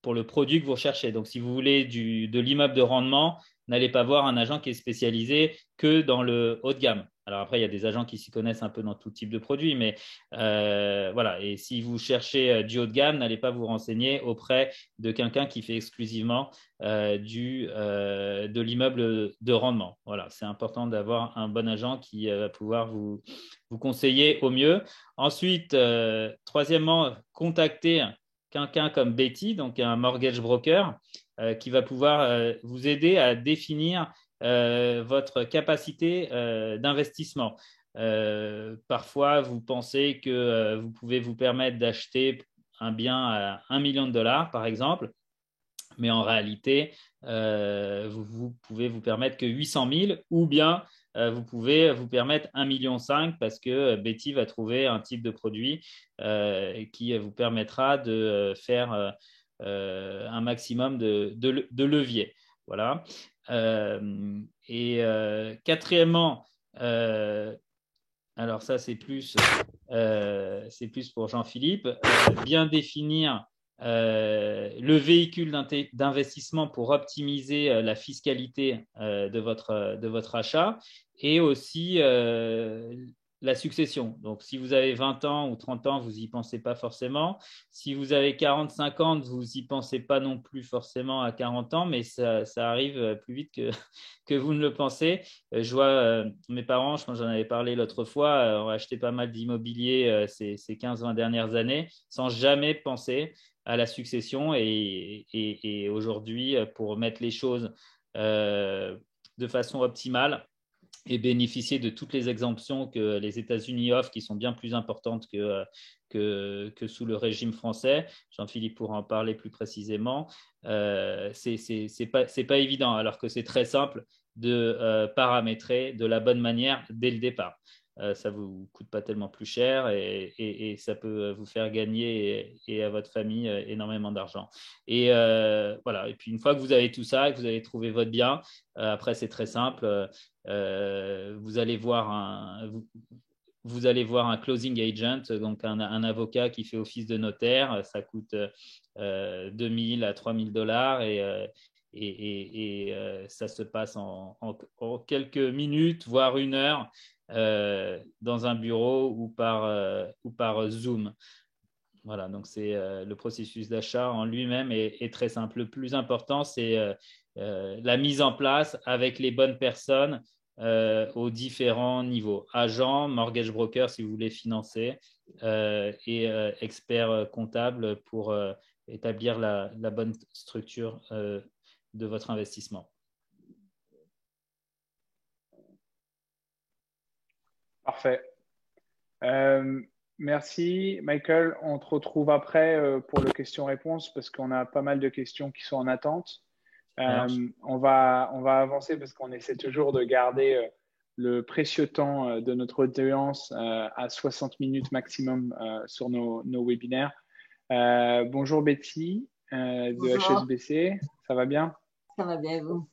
pour le produit que vous recherchez. Donc, si vous voulez de l'immeuble de rendement, n'allez pas voir un agent qui est spécialisé que dans le haut de gamme. Alors après, il y a des agents qui s'y connaissent un peu dans tout type de produits, mais voilà. Et si vous cherchez du haut de gamme, n'allez pas vous renseigner auprès de quelqu'un qui fait exclusivement de l'immeuble de rendement. Voilà, c'est important d'avoir un bon agent qui va pouvoir vous conseiller au mieux. Ensuite, troisièmement, contactez quelqu'un comme Betty, donc un mortgage broker, qui va pouvoir vous aider à définir votre capacité d'investissement. Parfois, vous pensez que vous pouvez vous permettre d'acheter un bien à 1 million de dollars, par exemple, mais en réalité, vous pouvez vous permettre que 800 000 ou bien vous pouvez vous permettre 1,5 million parce que Betty va trouver un type de produit qui vous permettra de faire un maximum de levier. Voilà. Et quatrièmement, alors ça c'est plus pour Jean-Philippe, bien définir le véhicule d'investissement pour optimiser la fiscalité de votre achat et aussi la succession. Donc, si vous avez 20 ans ou 30 ans, vous n'y pensez pas forcément. Si vous avez 40, 50, vous n'y pensez pas non plus forcément à 40 ans, mais ça arrive plus vite que vous ne le pensez. Je vois mes parents, je pense que j'en avais parlé l'autre fois, ont acheté pas mal d'immobilier ces 15-20 dernières années sans jamais penser à la succession. Et aujourd'hui, pour mettre les choses de façon optimale et bénéficier de toutes les exemptions que les États-Unis offrent, qui sont bien plus importantes que sous le régime français. Jean-Philippe pourra en parler plus précisément. C'est pas évident, alors que c'est très simple de paramétrer de la bonne manière dès le départ. Ça ne vous coûte pas tellement plus cher et ça peut vous faire gagner et à votre famille énormément d'argent. Et voilà. Et puis une fois que vous avez tout ça, que vous avez trouvé votre bien, après c'est très simple. Vous allez voir un closing agent, donc un avocat qui fait office de notaire. Ça coûte 2 000 à 3 000 dollars et ça se passe en quelques minutes, voire 1 heure, dans un bureau ou par Zoom. Voilà, donc c'est le processus d'achat en lui-même est très simple. Le plus important, c'est la mise en place avec les bonnes personnes aux différents niveaux. Agent, mortgage broker si vous voulez financer et expert comptable pour établir la bonne structure de votre investissement. Parfait. Merci, Michael. On te retrouve après pour le question-réponse parce qu'on a pas mal de questions qui sont en attente. On va avancer parce qu'on essaie toujours de garder le précieux temps de notre audience à 60 minutes maximum sur nos webinaires. Bonjour Betty de HSBC, ça va bien? Ça va bien, vous?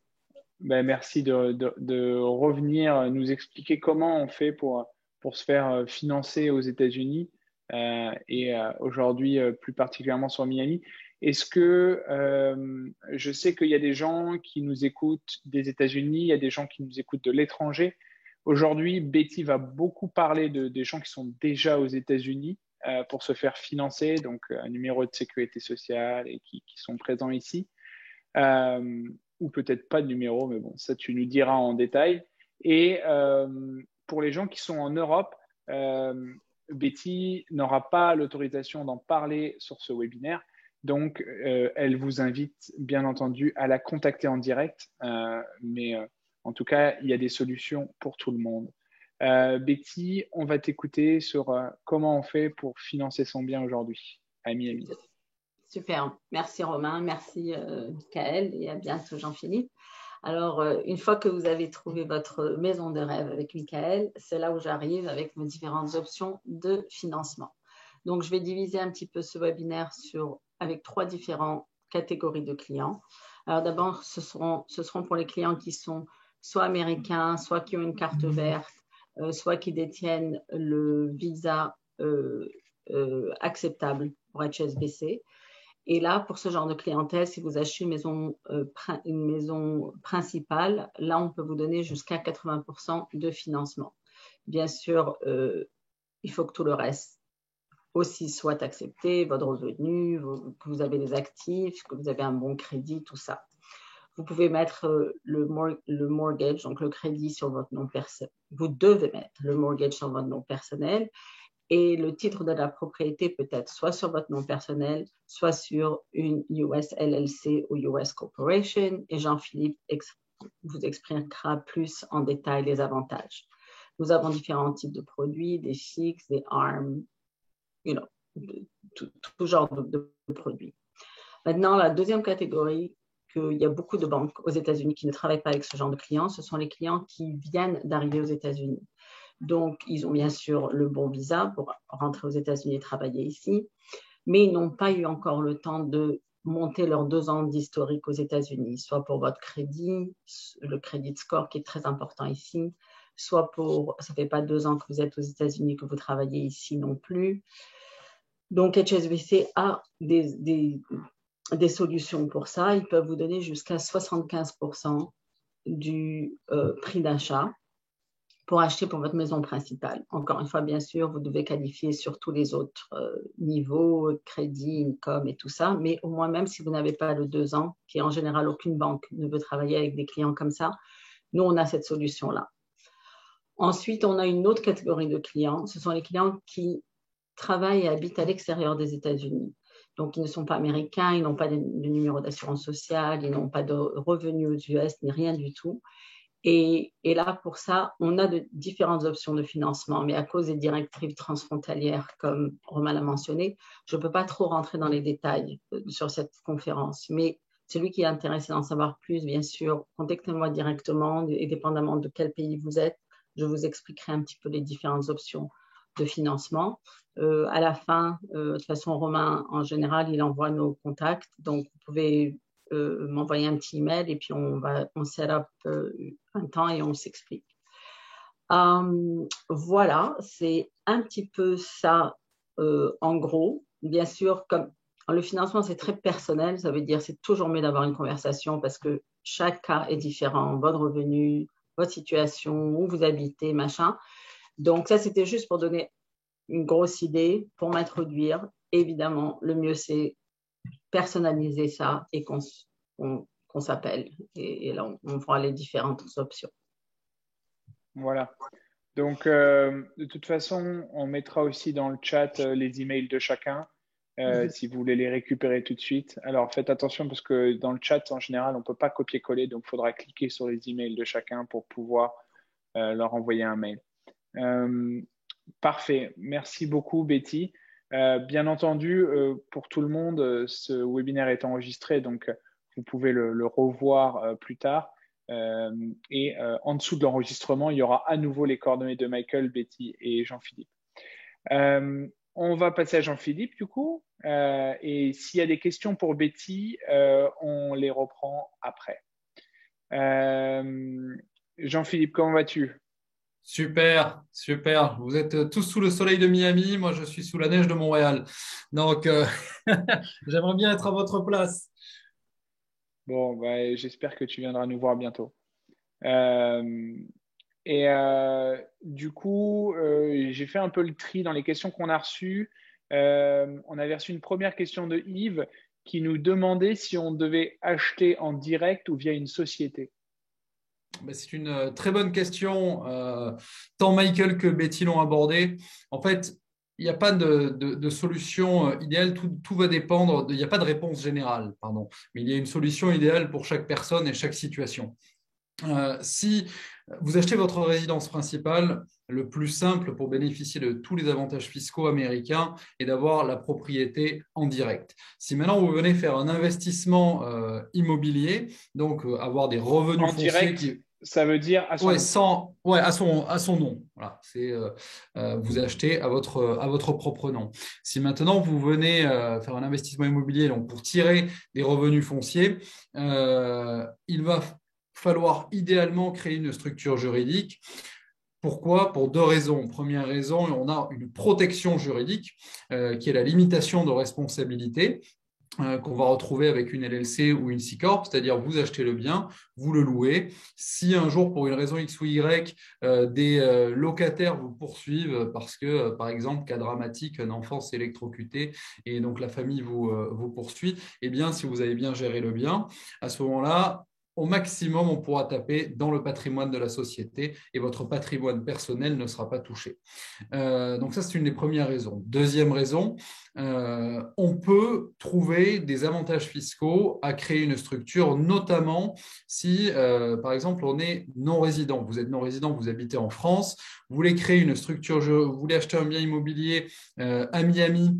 Ben, merci de revenir nous expliquer comment on fait pour se faire financer aux États-Unis et aujourd'hui plus particulièrement sur Miami. Est-ce que je sais qu'il y a des gens qui nous écoutent des États-Unis, il y a des gens qui nous écoutent de l'étranger. Aujourd'hui, Betty va beaucoup parler des gens qui sont déjà aux États-Unis pour se faire financer, donc un numéro de sécurité sociale et qui sont présents ici. Ou peut-être pas de numéro, mais bon, ça tu nous diras en détail. Et pour les gens qui sont en Europe, Betty n'aura pas l'autorisation d'en parler sur ce webinaire, donc elle vous invite bien entendu à la contacter en direct, mais en tout cas, il y a des solutions pour tout le monde. Betty, on va t'écouter sur comment on fait pour financer son bien aujourd'hui à Miami. Super, merci Romain, merci Michael et à bientôt Jean-Philippe. Alors, une fois que vous avez trouvé votre maison de rêve avec Michael, c'est là où j'arrive avec nos différentes options de financement. Donc, je vais diviser un petit peu ce webinaire sur avec 3 différentes catégories de clients. Alors d'abord, ce seront pour les clients qui sont soit américains, soit qui ont une carte verte, soit qui détiennent le visa acceptable pour HSBC. Et là, pour ce genre de clientèle, si vous achetez une maison principale, là, on peut vous donner jusqu'à 80% de financement. Bien sûr, il faut que tout le reste aussi soit accepté, votre revenu, que vous avez des actifs, que vous avez un bon crédit, tout ça. Vous pouvez mettre le mortgage, donc le crédit sur votre nom personnel. Vous devez mettre le mortgage sur votre nom personnel. Et le titre de la propriété peut être soit sur votre nom personnel, soit sur une US LLC ou US Corporation. Et Jean-Philippe vous expliquera plus en détail les avantages. Nous avons différents types de produits, des fixes, des ARM, tout genre de produits. Maintenant, la deuxième catégorie, qu'il y a beaucoup de banques aux États-Unis qui ne travaillent pas avec ce genre de clients, ce sont les clients qui viennent d'arriver aux États-Unis. Donc, ils ont bien sûr le bon visa pour rentrer aux États-Unis et travailler ici, mais ils n'ont pas eu encore le temps de monter leurs 2 ans d'historique aux États-Unis, soit pour votre crédit, le credit score qui est très important ici, soit pour, ça ne fait pas 2 ans que vous êtes aux États-Unis, que vous travaillez ici non plus. Donc, HSBC a des solutions pour ça. Ils peuvent vous donner jusqu'à 75% du prix d'achat pour acheter pour votre maison principale. Encore une fois, bien sûr, vous devez qualifier sur tous les autres niveaux, crédit, income et tout ça, mais au moins même si vous n'avez pas le 2 ans, qui en général aucune banque ne veut travailler avec des clients comme ça, nous, on a cette solution-là. Ensuite, on a une autre catégorie de clients. Ce sont les clients qui travaillent et habitent à l'extérieur des États-Unis. Donc, ils ne sont pas américains, ils n'ont pas de numéro d'assurance sociale, ils n'ont pas de revenus aux US, ni rien du tout. Et là, pour ça, on a de différentes options de financement, mais à cause des directives transfrontalières, comme Romain l'a mentionné, je ne peux pas trop rentrer dans les détails sur cette conférence. Mais celui qui est intéressé d'en savoir plus, bien sûr, contactez-moi directement, et dépendamment de quel pays vous êtes, je vous expliquerai un petit peu les différentes options de financement. À la fin, de toute façon, Romain, en général, il envoie nos contacts, donc vous pouvez m'envoyer un petit email et puis on set up un temps et on s'explique. Voilà, c'est un petit peu ça en gros. Bien sûr, comme le financement, c'est très personnel, ça veut dire c'est toujours mieux d'avoir une conversation parce que chaque cas est différent, votre revenu, votre situation, où vous habitez, machin. Donc ça, c'était juste pour donner une grosse idée, pour m'introduire. Évidemment, le mieux, c'est personnaliser ça et qu'on s'appelle. Et là, on fera les différentes options. Voilà. Donc, de toute façon, on mettra aussi dans le chat les emails de chacun, si vous voulez les récupérer tout de suite. Alors, faites attention parce que dans le chat, en général, on ne peut pas copier-coller, donc il faudra cliquer sur les emails de chacun pour pouvoir leur envoyer un mail. Parfait. Merci beaucoup, Betty. Bien entendu, pour tout le monde, ce webinaire est enregistré, donc vous pouvez le revoir plus tard. Et en dessous de l'enregistrement, il y aura à nouveau les coordonnées de Michael, Betty et Jean-Philippe. On va passer à Jean-Philippe, du coup. Et s'il y a des questions pour Betty, on les reprend après. Jean-Philippe, comment vas-tu ? Super, super. Vous êtes tous sous le soleil de Miami. Moi, je suis sous la neige de Montréal. Donc, j'aimerais bien être à votre place. Bon, bah, j'espère que tu viendras nous voir bientôt. Du coup, j'ai fait un peu le tri dans les questions qu'on a reçues. On avait reçu une première question de Yves qui nous demandait si on devait acheter en direct ou via une société. C'est une très bonne question. Tant Michael que Betty l'ont abordé. En fait, il n'y a pas de solution idéale. Tout va dépendre. Il n'y a pas de réponse générale, pardon. Mais il y a une solution idéale pour chaque personne et chaque situation. Si vous achetez votre résidence principale, le plus simple pour bénéficier de tous les avantages fiscaux américains est d'avoir la propriété en direct. Si maintenant vous venez faire un investissement immobilier, donc avoir des revenus en fonciers direct, Ça veut dire à son nom. À son nom. Voilà, vous achetez à votre propre nom. Si maintenant vous venez faire un investissement immobilier donc pour tirer des revenus fonciers, il va falloir idéalement créer une structure juridique. Pourquoi? Pour deux raisons. Première raison, on a une protection juridique qui est la limitation de responsabilité qu'on va retrouver avec une LLC ou une C-Corp, c'est-à-dire vous achetez le bien, vous le louez. Si un jour, pour une raison X ou Y, des locataires vous poursuivent parce que, par exemple, cas dramatique, un enfant s'est électrocuté et donc la famille vous poursuit, eh bien, si vous avez bien géré le bien, à ce moment-là, au maximum, on pourra taper dans le patrimoine de la société et votre patrimoine personnel ne sera pas touché. Donc ça, c'est une des premières raisons. Deuxième raison, on peut trouver des avantages fiscaux à créer une structure, notamment si, par exemple, on est non-résident. Vous êtes non-résident, vous habitez en France, vous voulez créer une structure, vous voulez acheter un bien immobilier à Miami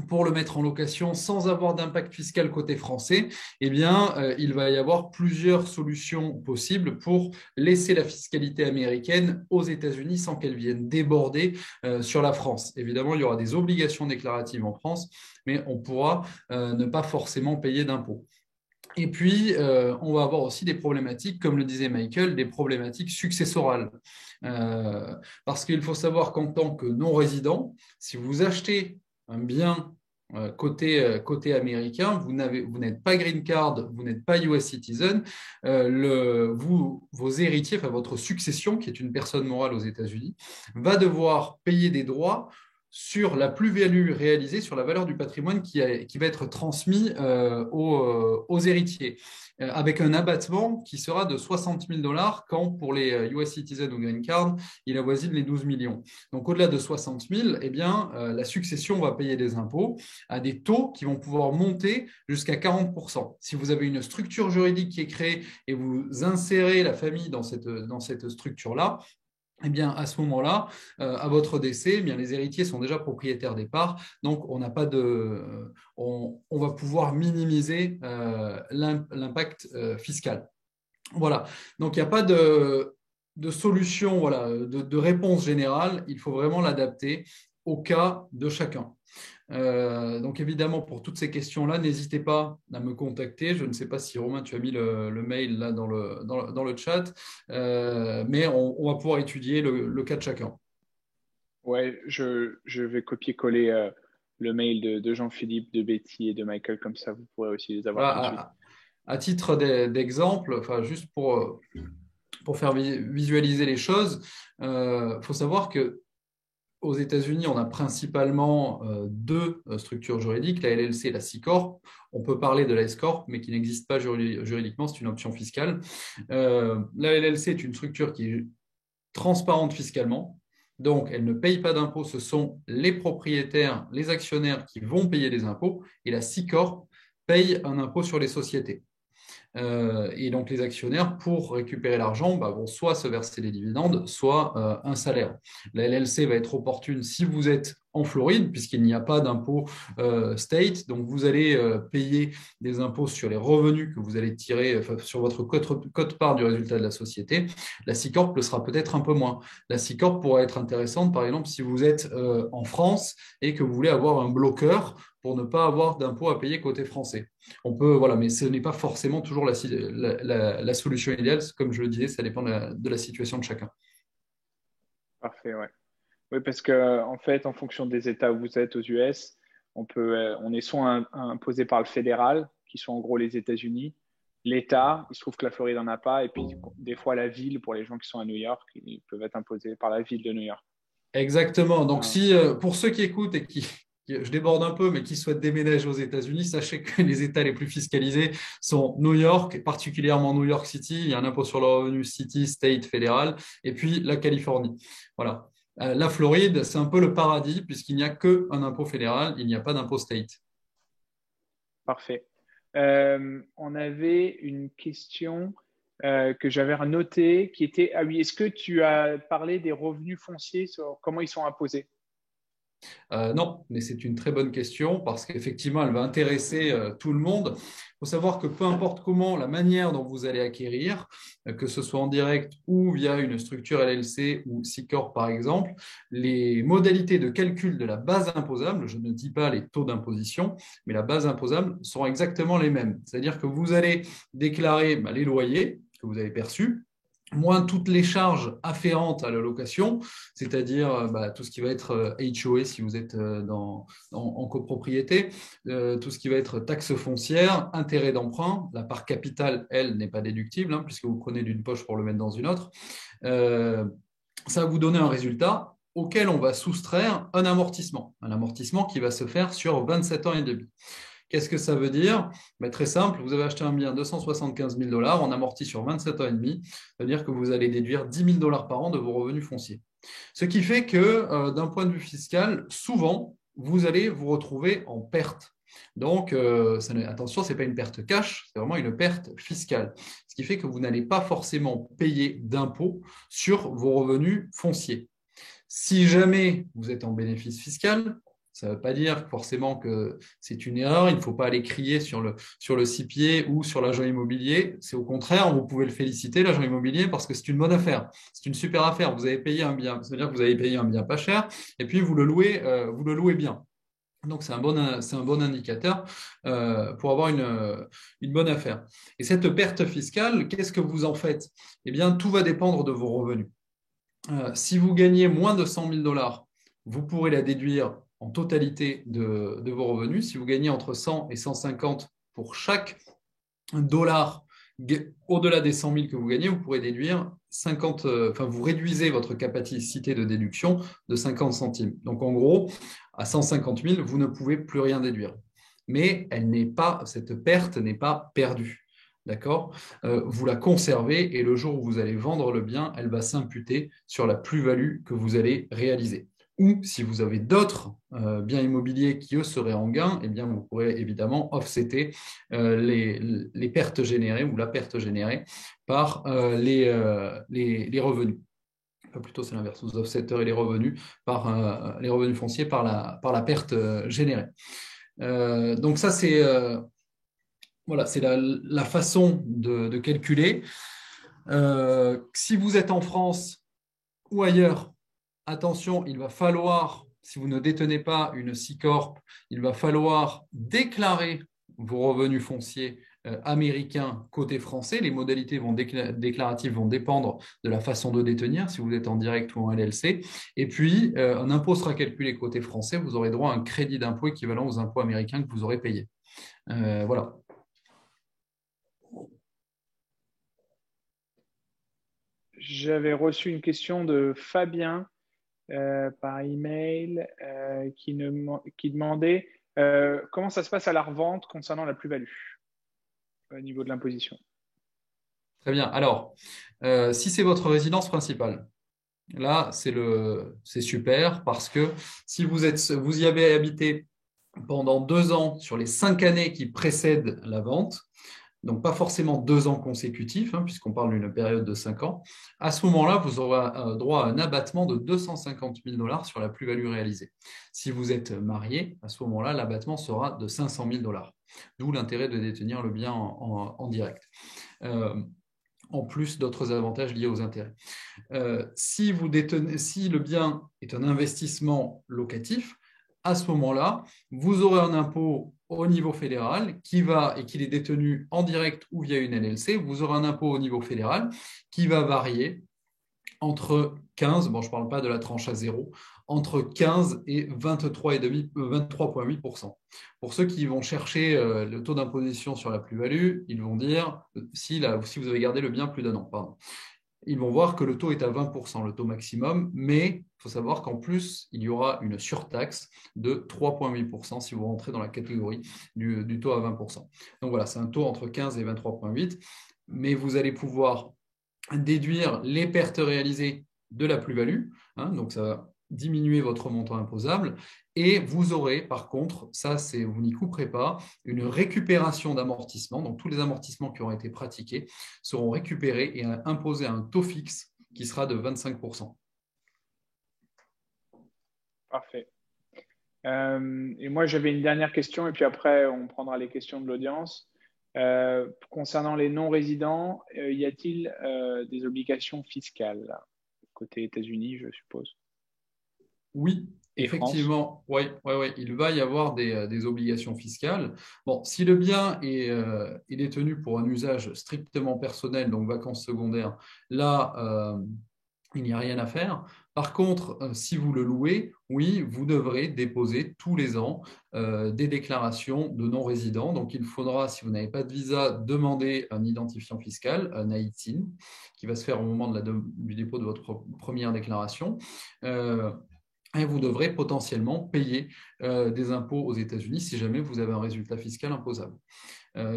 pour le mettre en location sans avoir d'impact fiscal côté français, eh bien, il va y avoir plusieurs solutions possibles pour laisser la fiscalité américaine aux États-Unis sans qu'elle vienne déborder sur la France. Évidemment, il y aura des obligations déclaratives en France, mais on pourra ne pas forcément payer d'impôts. Et puis, on va avoir aussi des problématiques, comme le disait Michael, des problématiques successorales. Parce qu'il faut savoir qu'en tant que non-résident, si vous achetez un bien côté américain, vous n'êtes pas green card, vous n'êtes pas US citizen, vos héritiers, enfin votre succession, qui est une personne morale aux États-Unis, va devoir payer des droits sur la plus-value réalisée, sur la valeur du patrimoine qui va être transmis aux héritiers, avec un abattement qui sera de 60 000 $ quand pour les US Citizen ou Green Card, il avoisine les 12 millions. Donc au-delà de 60 000, eh bien, la succession va payer des impôts à des taux qui vont pouvoir monter jusqu'à 40%. Si vous avez une structure juridique qui est créée et vous insérez la famille dans cette structure-là, eh bien, à ce moment-là, à votre décès, eh bien, les héritiers sont déjà propriétaires des parts, donc on va pouvoir minimiser l'impact fiscal. Voilà, donc il n'y a pas de solution, voilà, de réponse générale, il faut vraiment l'adapter au cas de chacun. Donc évidemment, pour toutes ces questions-là, n'hésitez pas à me contacter. Je ne sais pas si Romain, tu as mis le mail là dans le chat, mais on va pouvoir étudier le cas de chacun. Ouais, je vais copier-coller le mail de Jean-Philippe, de Betty et de Michael, comme ça vous pourrez aussi les avoir tout de suite. Voilà, à titre d'exemple, enfin, juste pour faire visualiser les choses, faut savoir que aux États-Unis, on a principalement deux structures juridiques, la LLC et la C-Corp. On peut parler de la S-Corp, mais qui n'existe pas juridiquement, c'est une option fiscale. La LLC est une structure qui est transparente fiscalement, donc elle ne paye pas d'impôts, ce sont les propriétaires, les actionnaires qui vont payer des impôts, et la C-Corp paye un impôt sur les sociétés. Et donc, les actionnaires, pour récupérer l'argent, vont soit se verser des dividendes, soit un salaire. La LLC va être opportune si vous êtes en Floride, puisqu'il n'y a pas d'impôt state. Donc, vous allez payer des impôts sur les revenus que vous allez tirer sur votre quote-part du résultat de la société. La C-Corp le sera peut-être un peu moins. La C-Corp pourra être intéressante, par exemple, si vous êtes en France et que vous voulez avoir un bloqueur pour ne pas avoir d'impôts à payer côté français. On peut, voilà, mais ce n'est pas forcément toujours la solution idéale. Comme je le disais, ça dépend de la situation de chacun. Parfait, ouais. Oui, parce que en fait, en fonction des États où vous êtes aux US, on est soit imposé par le fédéral, qui sont en gros les États-Unis, l'État, il se trouve que la Floride n'en a pas, et puis des fois la ville, pour les gens qui sont à New York, ils peuvent être imposés par la ville de New York. Exactement. Donc, si pour ceux qui écoutent et je déborde un peu, mais qui souhaitent déménager aux États-Unis, sachez que les États les plus fiscalisés sont New York, particulièrement New York City. Il y a un impôt sur le revenu City, State, fédéral, et puis la Californie. Voilà. La Floride, c'est un peu le paradis puisqu'il n'y a qu'un impôt fédéral, il n'y a pas d'impôt state. Parfait. On avait une question que j'avais notée qui était, ah oui, est-ce que tu as parlé des revenus fonciers, sur comment ils sont imposés? Non, mais c'est une très bonne question parce qu'effectivement, elle va intéresser tout le monde. Il faut savoir que peu importe comment, la manière dont vous allez acquérir, que ce soit en direct ou via une structure LLC ou C-Corp par exemple, les modalités de calcul de la base imposable, je ne dis pas les taux d'imposition, mais la base imposable seront exactement les mêmes. C'est-à-dire que vous allez déclarer les loyers que vous avez perçus, moins toutes les charges afférentes à la location, c'est-à-dire tout ce qui va être HOA si vous êtes en copropriété, tout ce qui va être taxe foncière, intérêt d'emprunt. La part capitale, elle, n'est pas déductible, puisque vous prenez d'une poche pour le mettre dans une autre. Ça va vous donner un résultat auquel on va soustraire un amortissement qui va se faire sur 27 ans et demi. Qu'est-ce que ça veut dire? Très simple, vous avez acheté un bien 275 000 $, on amortit sur 27 ans et demi, ça veut dire que vous allez déduire 10 000 $ par an de vos revenus fonciers. Ce qui fait que d'un point de vue fiscal, souvent, vous allez vous retrouver en perte. Donc, attention, ce n'est pas une perte cash, c'est vraiment une perte fiscale. Ce qui fait que vous n'allez pas forcément payer d'impôts sur vos revenus fonciers. Si jamais vous êtes en bénéfice fiscal, ça ne veut pas dire forcément que c'est une erreur, il ne faut pas aller crier sur le CIPIer ou sur l'agent immobilier. C'est au contraire, vous pouvez le féliciter, l'agent immobilier, parce que c'est une bonne affaire. C'est une super affaire. Vous avez payé un bien, ça veut dire que vous avez payé un bien pas cher, et puis vous le louez bien. Donc, c'est un bon indicateur pour avoir une bonne affaire. Et cette perte fiscale, qu'est-ce que vous en faites? Eh bien, tout va dépendre de vos revenus. Si vous gagnez moins de 100 000 $, vous pourrez la déduire en totalité de vos revenus. Si vous gagnez entre 100 et 150 pour chaque dollar au-delà des 100 000 que vous gagnez, vous pourrez déduire 50, vous réduisez votre capacité de déduction de 50 centimes. Donc, en gros, à 150 000, vous ne pouvez plus rien déduire. Mais cette perte n'est pas perdue. D'accord? Vous la conservez et le jour où vous allez vendre le bien, elle va s'imputer sur la plus-value que vous allez réaliser. Ou si vous avez d'autres biens immobiliers qui, eux, seraient en gain, eh bien, vous pourrez évidemment offsetter les pertes générées ou la perte générée par les revenus. Enfin, plutôt, c'est l'inverse. Vous offsetterez les revenus par les revenus fonciers par la perte générée. Donc ça, c'est la façon de calculer. Si vous êtes en France ou ailleurs, attention, il va falloir, si vous ne détenez pas une C-Corp, il va falloir déclarer vos revenus fonciers américains côté français. Les modalités déclaratives vont dépendre de la façon de détenir, si vous êtes en direct ou en LLC. Et puis, un impôt sera calculé côté français. Vous aurez droit à un crédit d'impôt équivalent aux impôts américains que vous aurez payés. Voilà. J'avais reçu une question de Fabien par email qui demandait comment ça se passe à la revente concernant la plus-value au niveau de l'imposition. Très bien. Alors, si c'est votre résidence principale, là, c'est super parce que si vous y avez habité pendant 2 ans sur les 5 années qui précèdent la vente, donc pas forcément 2 ans consécutifs, puisqu'on parle d'une période de 5 ans, à ce moment-là, vous aurez droit à un abattement de 250 000 $ sur la plus-value réalisée. Si vous êtes marié, à ce moment-là, l'abattement sera de 500 000 $. D'où l'intérêt de détenir le bien en direct. En plus d'autres avantages liés aux intérêts. Si le bien est un investissement locatif, à ce moment-là, vous aurez un impôt au niveau fédéral et qu'il est détenu en direct ou via une LLC, vous aurez un impôt au niveau fédéral qui va varier entre 15, je ne parle pas de la tranche à 0, entre 15 et 23,8%. Pour ceux qui vont chercher le taux d'imposition sur la plus-value, ils vont dire, si vous avez gardé le bien plus d'1 an, pardon, ils vont voir que le taux est à 20%, le taux maximum, mais il faut savoir qu'en plus, il y aura une surtaxe de 3,8% si vous rentrez dans la catégorie du taux à 20%. Donc voilà, c'est un taux entre 15 et 23,8%, mais vous allez pouvoir déduire les pertes réalisées de la plus-value, donc ça va diminuer votre montant imposable, et vous aurez par contre, vous n'y couperez pas, une récupération d'amortissement, donc tous les amortissements qui auront été pratiqués seront récupérés et imposés à un taux fixe qui sera de 25%. Parfait. Et moi, j'avais une dernière question, et puis après, on prendra les questions de l'audience. Concernant les non-résidents, y a-t-il des obligations fiscales là, côté États-Unis, je suppose, Oui, et France? effectivement, il va y avoir des obligations fiscales. Bon, si le bien est détenu pour un usage strictement personnel, donc vacances secondaires, là, il n'y a rien à faire. Par contre, si vous le louez, oui, vous devrez déposer tous les ans des déclarations de non-résidents. Donc, il faudra, si vous n'avez pas de visa, demander un identifiant fiscal, un ITIN, qui va se faire au moment du dépôt de votre première déclaration. Et vous devrez potentiellement payer des impôts aux États-Unis si jamais vous avez un résultat fiscal imposable.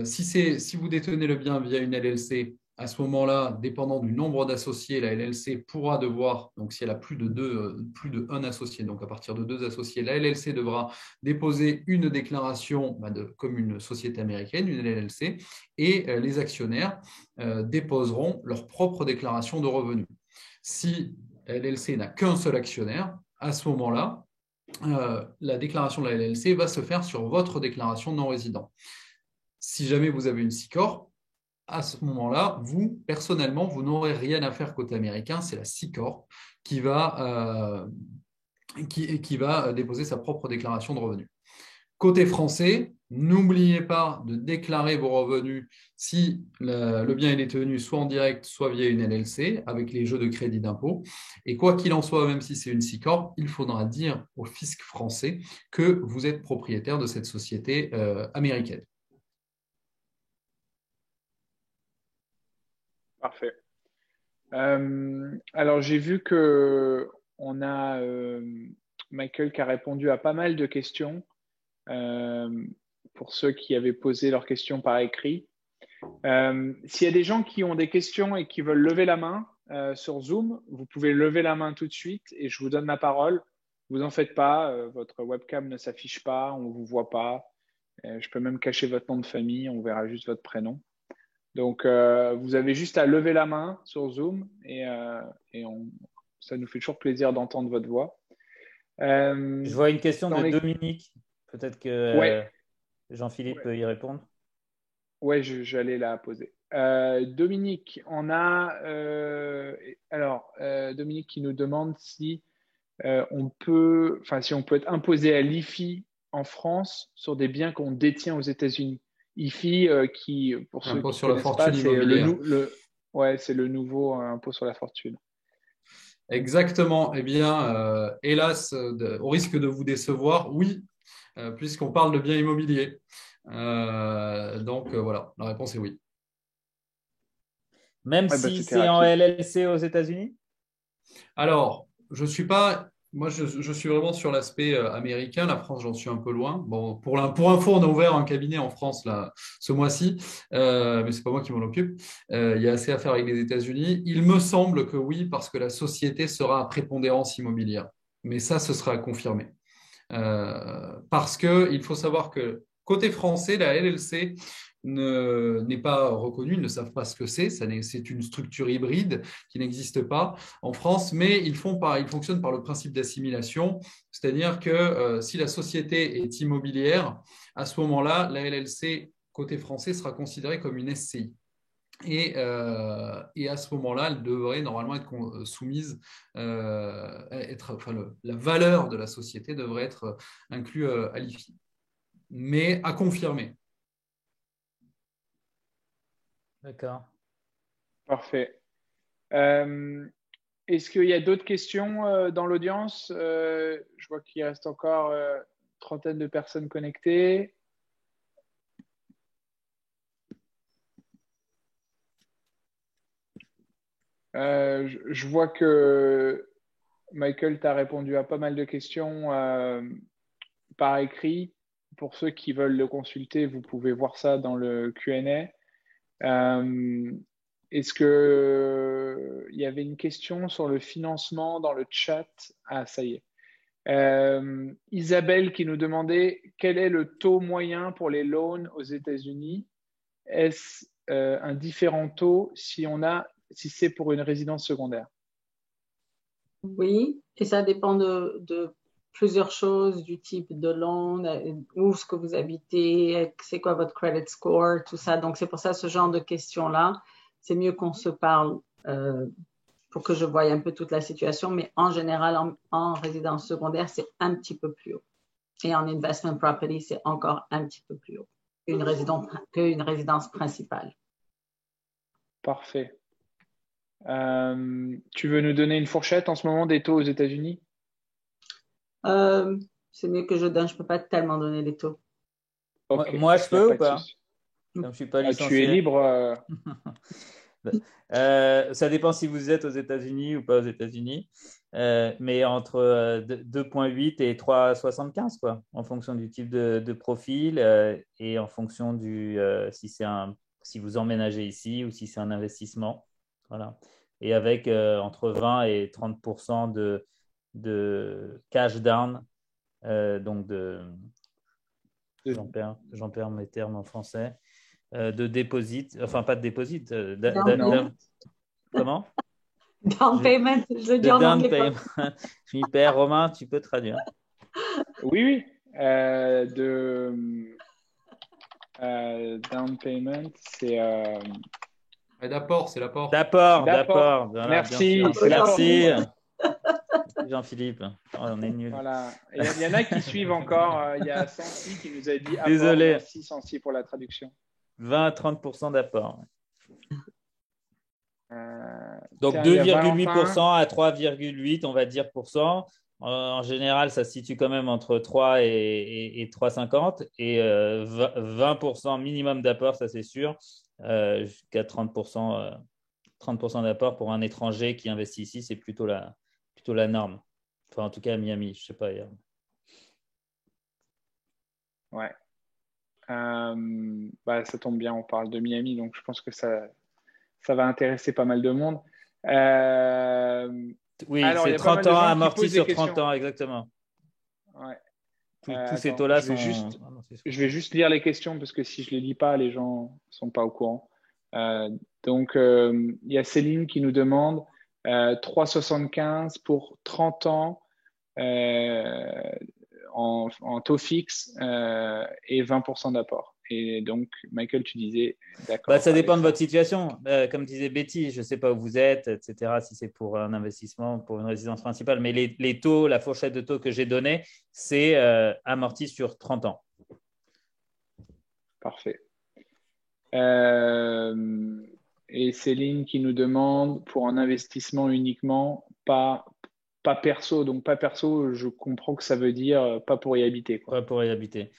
Si vous détenez le bien via une LLC, à ce moment-là, dépendant du nombre d'associés, la LLC pourra devoir, donc si elle a plus de un associé, donc à partir de 2 associés, la LLC devra déposer une déclaration comme une société américaine, une LLC, et les actionnaires déposeront leur propre déclaration de revenus. Si la LLC n'a qu'un seul actionnaire, à ce moment-là, la déclaration de la LLC va se faire sur votre déclaration de non-résident. Si jamais vous avez une C-Corp, à ce moment-là, vous, personnellement, vous n'aurez rien à faire côté américain. C'est la C-Corp qui va déposer sa propre déclaration de revenus. Côté français, n'oubliez pas de déclarer vos revenus si le bien est détenu soit en direct, soit via une LLC, avec les jeux de crédit d'impôt. Et quoi qu'il en soit, même si c'est une C-Corp, il faudra dire au fisc français que vous êtes propriétaire de cette société américaine. Parfait. Alors, j'ai vu que on a Michael qui a répondu à pas mal de questions pour ceux qui avaient posé leurs questions par écrit. S'il y a des gens qui ont des questions et qui veulent lever la main sur Zoom, vous pouvez lever la main tout de suite et je vous donne la parole. Vous en faites pas, votre webcam ne s'affiche pas, on ne vous voit pas. Je peux même cacher votre nom de famille, on verra juste votre prénom. Donc, vous avez juste à lever la main sur Zoom et ça nous fait toujours plaisir d'entendre votre voix. Je vois une question de les... Dominique. Peut-être que Ouais, Jean-Philippe peut y répondre. ouais, j'allais la poser. Dominique, on a Dominique qui nous demande si si on peut être imposé à l'IFI en France sur des biens qu'on détient aux États-Unis. IFI, qui, pour ceux Impôt qui sur la connaissent fortune pas, c'est immobilière. c'est le nouveau impôt sur la fortune. Exactement. Eh bien, hélas, au risque de vous décevoir, oui, puisqu'on parle de biens immobiliers. Donc, voilà, la réponse est oui. Même Ouais, bah, si c'était c'est en rapide. LLC aux États-Unis? Alors, je suis pas. Moi, je suis vraiment sur l'aspect américain. La France, j'en suis un peu loin. Bon, pour info, on a ouvert un cabinet en France là, ce mois-ci, mais c'est pas moi qui m'en occupe. Il y a assez à faire avec les États-Unis. Il me semble que oui, parce que la société sera à prépondérance immobilière. Mais ça, ce sera à confirmer. Parce qu'il faut savoir que côté français, la LLC n'est pas reconnue, ils ne savent pas ce que c'est. C'est une structure hybride qui n'existe pas en France, mais ils fonctionnent par le principe d'assimilation, c'est-à-dire que si la société est immobilière, à ce moment-là, la LLC côté français sera considérée comme une SCI. Et à ce moment-là, elle devrait normalement être soumise, la valeur de la société devrait être inclue à l'IFI, mais à confirmer. D'accord. Parfait. Est-ce qu'il y a d'autres questions dans l'audience? Je vois qu'il reste encore une trentaine de personnes connectées. Je vois que Michael t'a répondu à pas mal de questions par écrit. Pour ceux qui veulent le consulter, vous pouvez voir ça dans le Q&A. Est-ce que il y avait une question sur le financement dans le chat? Ah, ça y est. Isabelle qui nous demandait quel est le taux moyen pour les loans aux États-Unis? Est-ce un différent taux si c'est pour une résidence secondaire? Oui, et ça dépend de plusieurs choses du type de loan, où est-ce que vous habitez, c'est quoi votre credit score, tout ça. Donc, c'est pour ça, ce genre de questions-là, c'est mieux qu'on se parle pour que je voie un peu toute la situation. Mais en général, en résidence secondaire, c'est un petit peu plus haut. Et en investment property, c'est encore un petit peu plus haut qu'une résidence principale. Parfait. Tu veux nous donner une fourchette en ce moment des taux aux États-Unis? C'est mieux que je donne, je ne peux pas tellement donner les taux. Ok, Moi, je y a peux pas ou de pas? souci. Comme je ne suis pas Tu es licencié. libre. Ça dépend si vous êtes aux États-Unis ou pas aux États-Unis. Mais entre 2,8 et 3,75, quoi, en fonction du type de profil et en fonction si vous emménagez ici ou si c'est un investissement. Voilà. Et avec entre 20 et 30% de cash down, donc j'en perds mes termes en français, de deposit, enfin pas de deposit, comment? Down payment, je le dis en down anglais. payment. Je m'y perds. Romain, tu peux traduire. Oui, oui. Down payment, c'est. D'apport, c'est l'apport. D'apport. Voilà, merci, bien sûr. c'est l'apport. Merci. Jean-Philippe. Oh, on est nuls. Voilà. Il y en a qui suivent encore. Il y a Sansi qui nous a dit apport. Désolé. Merci Sansi pour la traduction. 20 à 30% d'apport. Donc tiens, il y a 2,8% à 3,8, on va dire, pour cent. En général, ça se situe quand même entre 3 et 3,50 et 20% minimum d'apport, ça c'est sûr, jusqu'à 30%, 30% d'apport pour un étranger qui investit ici, c'est plutôt la norme. Enfin, en tout cas, à Miami, je ne sais pas. Ouais. Ça tombe bien, on parle de Miami, donc je pense que ça va intéresser pas mal de monde. Oui, alors, c'est il y a pas 30 mal de ans gens qui amorti posent sur des 30 questions. ans, exactement. Ouais. Tous ces taux-là sont. Je vais juste lire les questions parce que si je les lis pas, les gens sont pas au courant. Donc, il y a Céline qui nous demande 3,75 pour 30 ans en taux fixe et 20% d'apport. Et donc, Michael, tu disais d'accord. Ça dépend de votre situation. Comme disait Betty, je ne sais pas où vous êtes, etc., si c'est pour un investissement, pour une résidence principale. Mais les taux, la fourchette de taux que j'ai donnée, c'est amorti sur 30 ans. Parfait. Et Céline qui nous demande pour un investissement uniquement, pas perso. Donc, pas perso, je comprends que ça veut dire pas pour y habiter, quoi. Pas pour y habiter.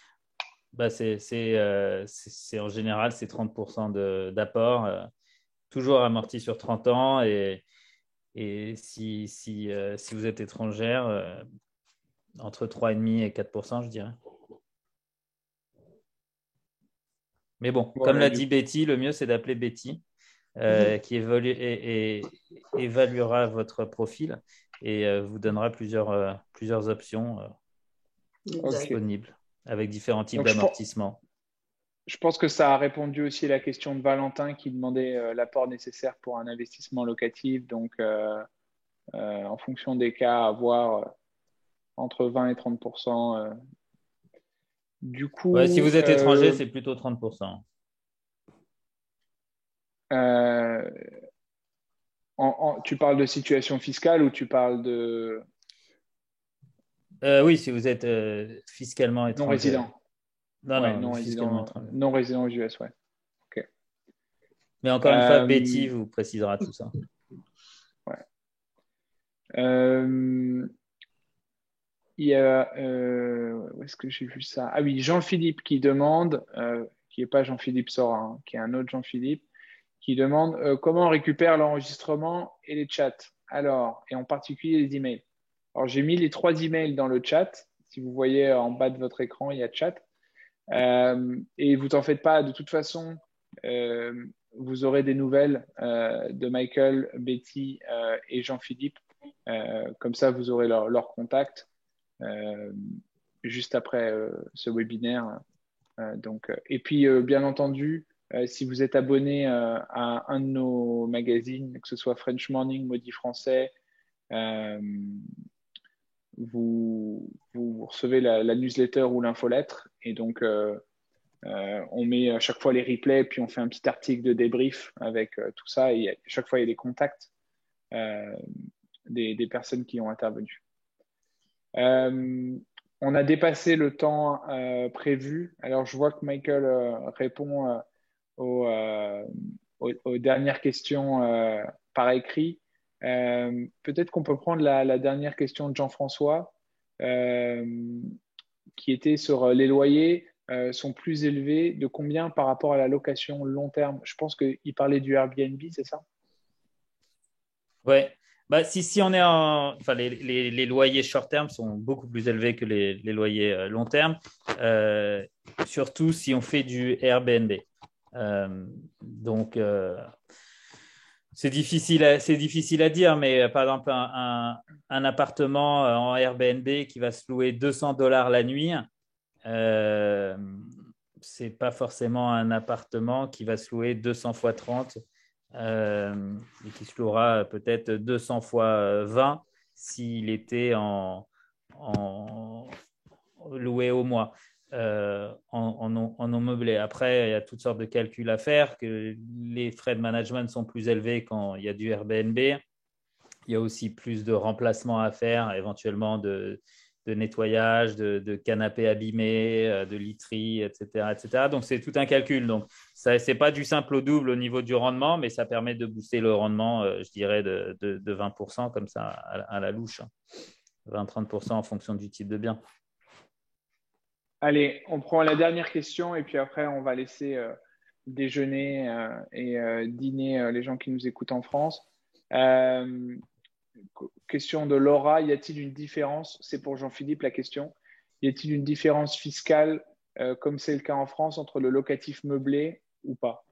C'est en général, c'est 30% d'apport, toujours amorti sur 30 ans. Et si vous êtes étrangère, entre 3,5 et 4%, je dirais. Mais bon, Voilà, comme l'a dit Betty, le mieux, c'est d'appeler Betty, qui évaluera votre profil et vous donnera plusieurs options disponibles avec différents types d'amortissement. Je pense que ça a répondu aussi à la question de Valentin qui demandait l'apport nécessaire pour un investissement locatif. Donc, en fonction des cas, avoir entre 20 et 30%. Du coup, si vous êtes étranger, c'est plutôt 30%. Tu parles de situation fiscale ou tu parles de… Oui, si vous êtes fiscalement étranger. Non résident. Non résident. Non résident aux US, ouais. Ok. Mais encore une fois, Betty vous précisera tout ça. Ouais. Il y a… où est-ce que j'ai vu ça? Ah oui, Jean-Philippe qui demande, qui n'est pas Jean-Philippe Sora, hein, qui est un autre Jean-Philippe, qui demande comment on récupère l'enregistrement et les chats. Alors, et en particulier les emails. Alors, j'ai mis les 3 emails dans le chat. Si vous voyez en bas de votre écran, il y a chat. Et vous t'en faites pas. De toute façon, vous aurez des nouvelles de Michael, Betty et Jean-Philippe. Comme ça, vous aurez leur contact juste après ce webinaire. Et puis, bien entendu, si vous êtes abonné à un de nos magazines, que ce soit French Morning, Maudit Français, vous recevez la newsletter ou l'infolettre. Et donc, on met à chaque fois les replays, puis on fait un petit article de débrief avec tout ça. Et à chaque fois, il y a des contacts des personnes qui ont intervenu. On a dépassé le temps prévu. Alors, je vois que Michael répond aux dernières questions par écrit. Peut-être qu'on peut prendre la dernière question de Jean-François, qui était sur les loyers sont plus élevés de combien par rapport à la location long terme? Je pense qu'il parlait du Airbnb, c'est ça? Ouais. Bah, si on est enfin, les loyers short terme sont beaucoup plus élevés que les loyers long terme, surtout si on fait du Airbnb. Donc, c'est difficile à dire, mais par exemple, un appartement en Airbnb qui va se louer $200 la nuit, c'est pas forcément un appartement qui va se louer 200 fois 30 et qui se louera peut-être 200 fois 20 s'il était en loué au mois en non meublé. Après, il y a toutes sortes de calculs à faire, que les frais de management sont plus élevés quand il y a du Airbnb. Il y a aussi plus de remplacements à faire, éventuellement de nettoyage, de canapés abîmés, de literie, etc., etc. Donc, c'est tout un calcul. Donc, ce n'est pas du simple au double au niveau du rendement, mais ça permet de booster le rendement, je dirais, de 20% comme ça à la louche. 20-30% en fonction du type de bien. Allez, on prend la dernière question et puis après, on va laisser déjeuner et dîner les gens qui nous écoutent en France. Question de Laura, y a-t-il une différence, c'est pour Jean-Philippe la question, y a-t-il une différence fiscale, comme c'est le cas en France, entre le locatif meublé ou pas?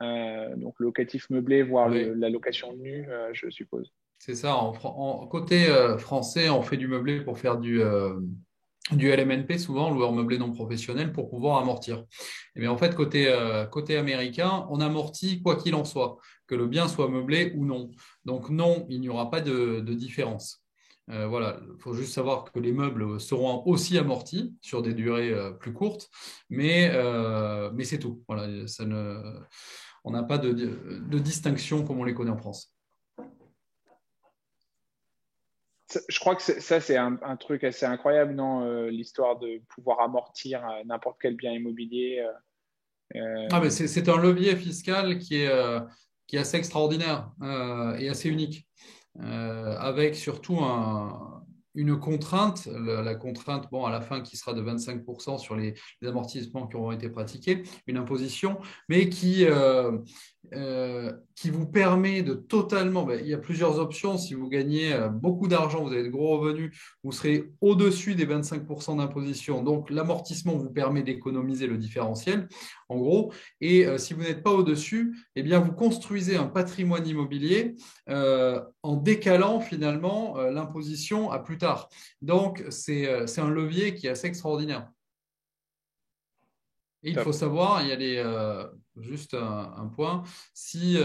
Donc, le locatif meublé, voire Oui. la location nue, je suppose. C'est ça. Côté français, on fait du meublé pour faire du LMNP, souvent, loueur meublé non professionnel, pour pouvoir amortir. Et bien, en fait, côté américain, on amortit quoi qu'il en soit, que le bien soit meublé ou non. Donc, non, il n'y aura pas de différence. Voilà, il faut juste savoir que les meubles seront aussi amortis sur des durées plus courtes, mais c'est tout. Voilà, on n'a pas de distinction comme on les connaît en France. Je crois que ça, c'est un truc assez incroyable, non? L'histoire de pouvoir amortir n'importe quel bien immobilier. Ah, mais c'est un levier fiscal qui est assez extraordinaire et assez unique, avec surtout une contrainte, la contrainte, bon, à la fin, qui sera de 25% sur les amortissements qui auront été pratiqués, une imposition, mais qui vous permet de totalement, ben, il y a plusieurs options. Si vous gagnez beaucoup d'argent, vous avez de gros revenus, vous serez au-dessus des 25% d'imposition. Donc, l'amortissement vous permet d'économiser le différentiel, en gros. Et si vous n'êtes pas au-dessus, eh bien, vous construisez un patrimoine immobilier en décalant finalement l'imposition à plus tard. Donc, c'est un levier qui est assez extraordinaire. Et il faut savoir, il y a juste un point, si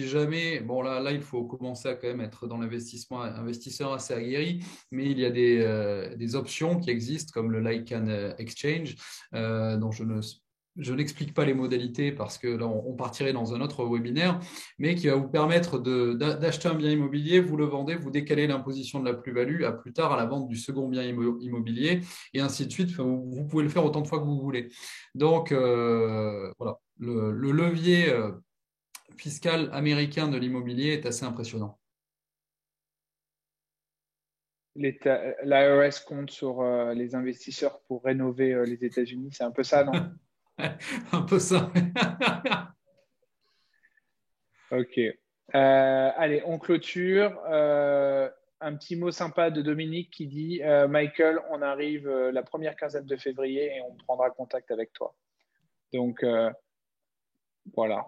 jamais, bon là, il faut commencer à quand même être dans l'investissement, investisseur assez aguerri, mais il y a des options qui existent comme le Like and Exchange, dont je n'explique pas les modalités parce que là, on partirait dans un autre webinaire, mais qui va vous permettre d'acheter un bien immobilier, vous le vendez, vous décalez l'imposition de la plus-value à plus tard à la vente du second bien immobilier, et ainsi de suite. Enfin, vous pouvez le faire autant de fois que vous voulez. Donc, voilà, le levier fiscal américain de l'immobilier est assez impressionnant. L'IRS compte sur les investisseurs pour rénover les États-Unis, c'est un peu ça, non? Un peu ça. Ok. Allez, on clôture. Un petit mot sympa de Dominique qui dit Michael, on arrive la première quinzaine de février et on prendra contact avec toi. Donc, voilà.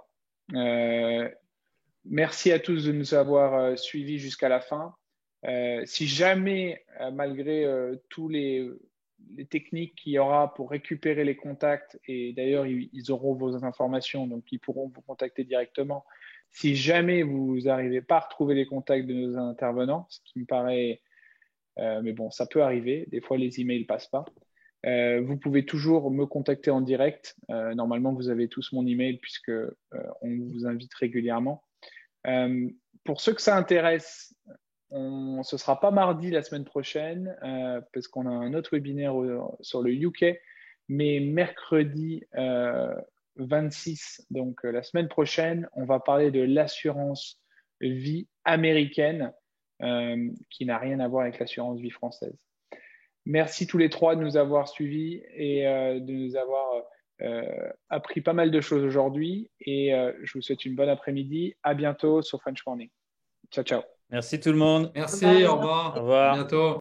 Merci à tous de nous avoir suivis jusqu'à la fin. Si jamais, malgré tous les techniques qu'il y aura pour récupérer les contacts, et d'ailleurs, ils auront vos informations, donc ils pourront vous contacter directement. Si jamais vous n'arrivez pas à retrouver les contacts de nos intervenants, ce qui me paraît Mais bon, ça peut arriver. Des fois, les emails ne passent pas. Vous pouvez toujours me contacter en direct. Normalement, vous avez tous mon email puisque on vous invite régulièrement. Pour ceux que ça intéresse, ce ne sera pas mardi la semaine prochaine parce qu'on a un autre webinaire sur le UK, mais mercredi 26, donc la semaine prochaine, on va parler de l'assurance vie américaine qui n'a rien à voir avec l'assurance vie française. Merci tous les trois de nous avoir suivis et de nous avoir appris pas mal de choses aujourd'hui. Et je vous souhaite une bonne après-midi. À bientôt sur French Morning. Ciao, ciao. Merci tout le monde. Merci, Bye. au revoir. Au revoir. À bientôt.